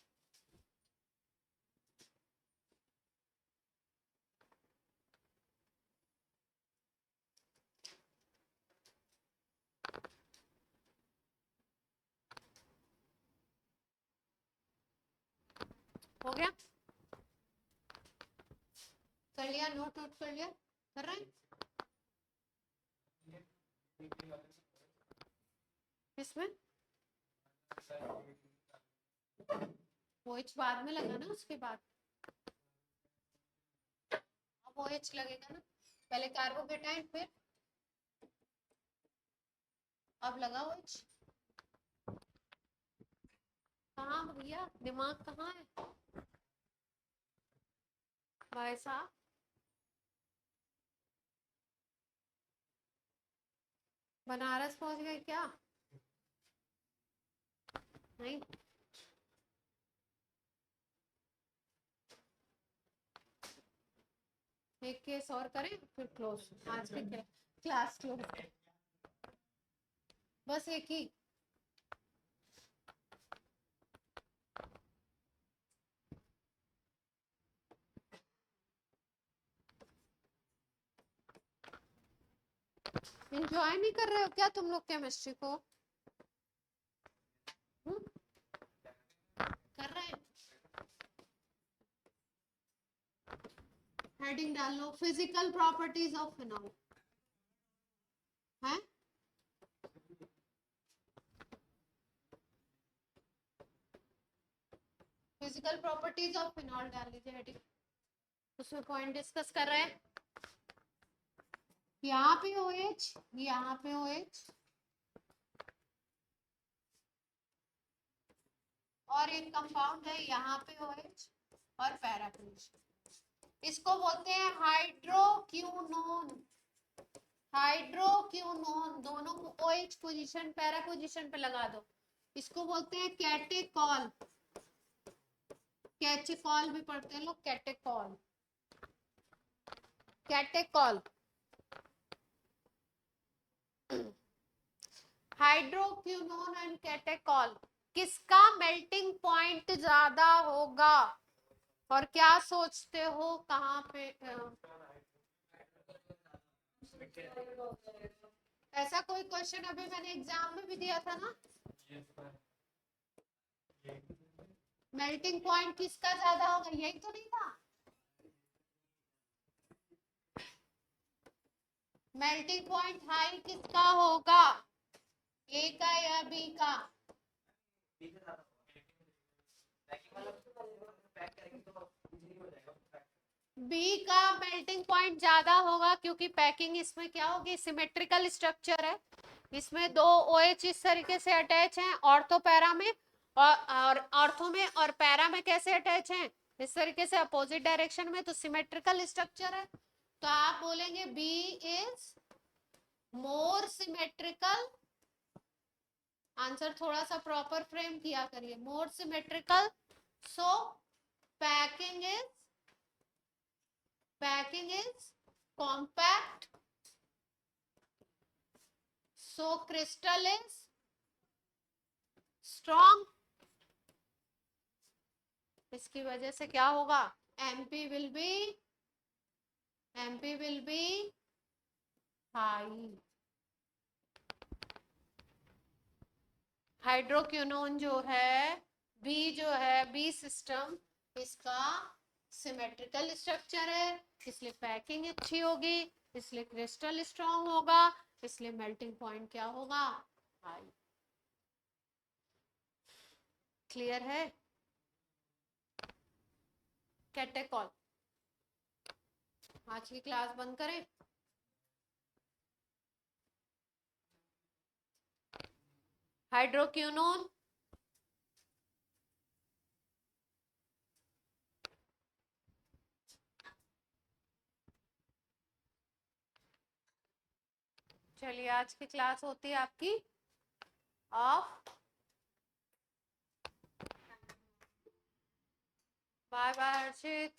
हो गया? कर लिया? नोट नोट कर लिया? कर रहे हैं? इसमें वो OH बाद में लगा ना, उसके बाद अब OH लगेगा ना, पहले कार्बोकेटाइन फिर अब लगा OH। कहाँ भैया, दिमाग कहाँ है भाई साहब? बनारस पहुंच गए क्या? नहीं, एक केस और करें फिर क्लोज, आज की क्लास क्लोज, बस एक ही। एंजॉय नहीं कर रहे हो क्या तुम लोग केमिस्ट्री को? कर रहे हैं। हेडिंग डाल लो, फिजिकल प्रॉपर्टीज ऑफ फिनॉल है। फिजिकल प्रॉपर्टीज ऑफ फिनॉल डाल लीजिए हेडिंग, उसमें पॉइंट डिस्कस कर रहे हैं। यहाँ पे OH, यहाँ पे OH, और एक कंपाउंड है यहाँ पे OH और पैराक्लोज। इसको बोलते हैं हाइड्रोक्यूनोन। हाइड्रोक्यूनोन, दोनों को OH पोजीशन पैरा पोजीशन पे लगा दो। इसको बोलते हैं कैटेकॉल। कैचेकॉल भी पढ़ते हैं लोग, catechol, catechol. Hydroquinone and catechol, किसका मेल्टिंग पॉइंट ज्यादा होगा? और क्या सोचते हो कहाँ पे ऐसा कोई क्वेश्चन अभी मैंने एग्जाम में भी दिया था ना? मेल्टिंग पॉइंट किसका ज्यादा होगा, यही तो नहीं था? मेल्टिंग पॉइंट हाई किसका होगा, ए का या बी का? बी का मेल्टिंग पॉइंट ज्यादा होगा, क्योंकि पैकिंग इसमें क्या होगी, सिमेट्रिकल स्ट्रक्चर है। इसमें दो OH इस तरीके से अटैच हैं ऑर्थो पैरा में, और ऑर्थो में और पैरा में कैसे अटैच हैं, इस तरीके से अपोजिट डायरेक्शन में, तो सिमेट्रिकल स्ट्रक्चर है। तो आप बोलेंगे B is more symmetrical. Answer थोड़ा सा प्रॉपर फ्रेम किया करिए, more symmetrical, so packing is compact, so crystal is strong। इसकी वजह से क्या होगा, MP will be high। Hydroquinone जो है, बी सिस्टम, इसका सिमेट्रिकल स्ट्रक्चर है, इसलिए पैकिंग अच्छी होगी, इसलिए क्रिस्टल स्ट्रॉन्ग होगा, इसलिए मेल्टिंग पॉइंट क्या होगा, हाई। क्लियर है? कैटेकॉल। आज की क्लास बंद करें? हाइड्रोक्विनोन, चलिए आज की क्लास होती है आपकी ऑफ। Bye bye Harshit.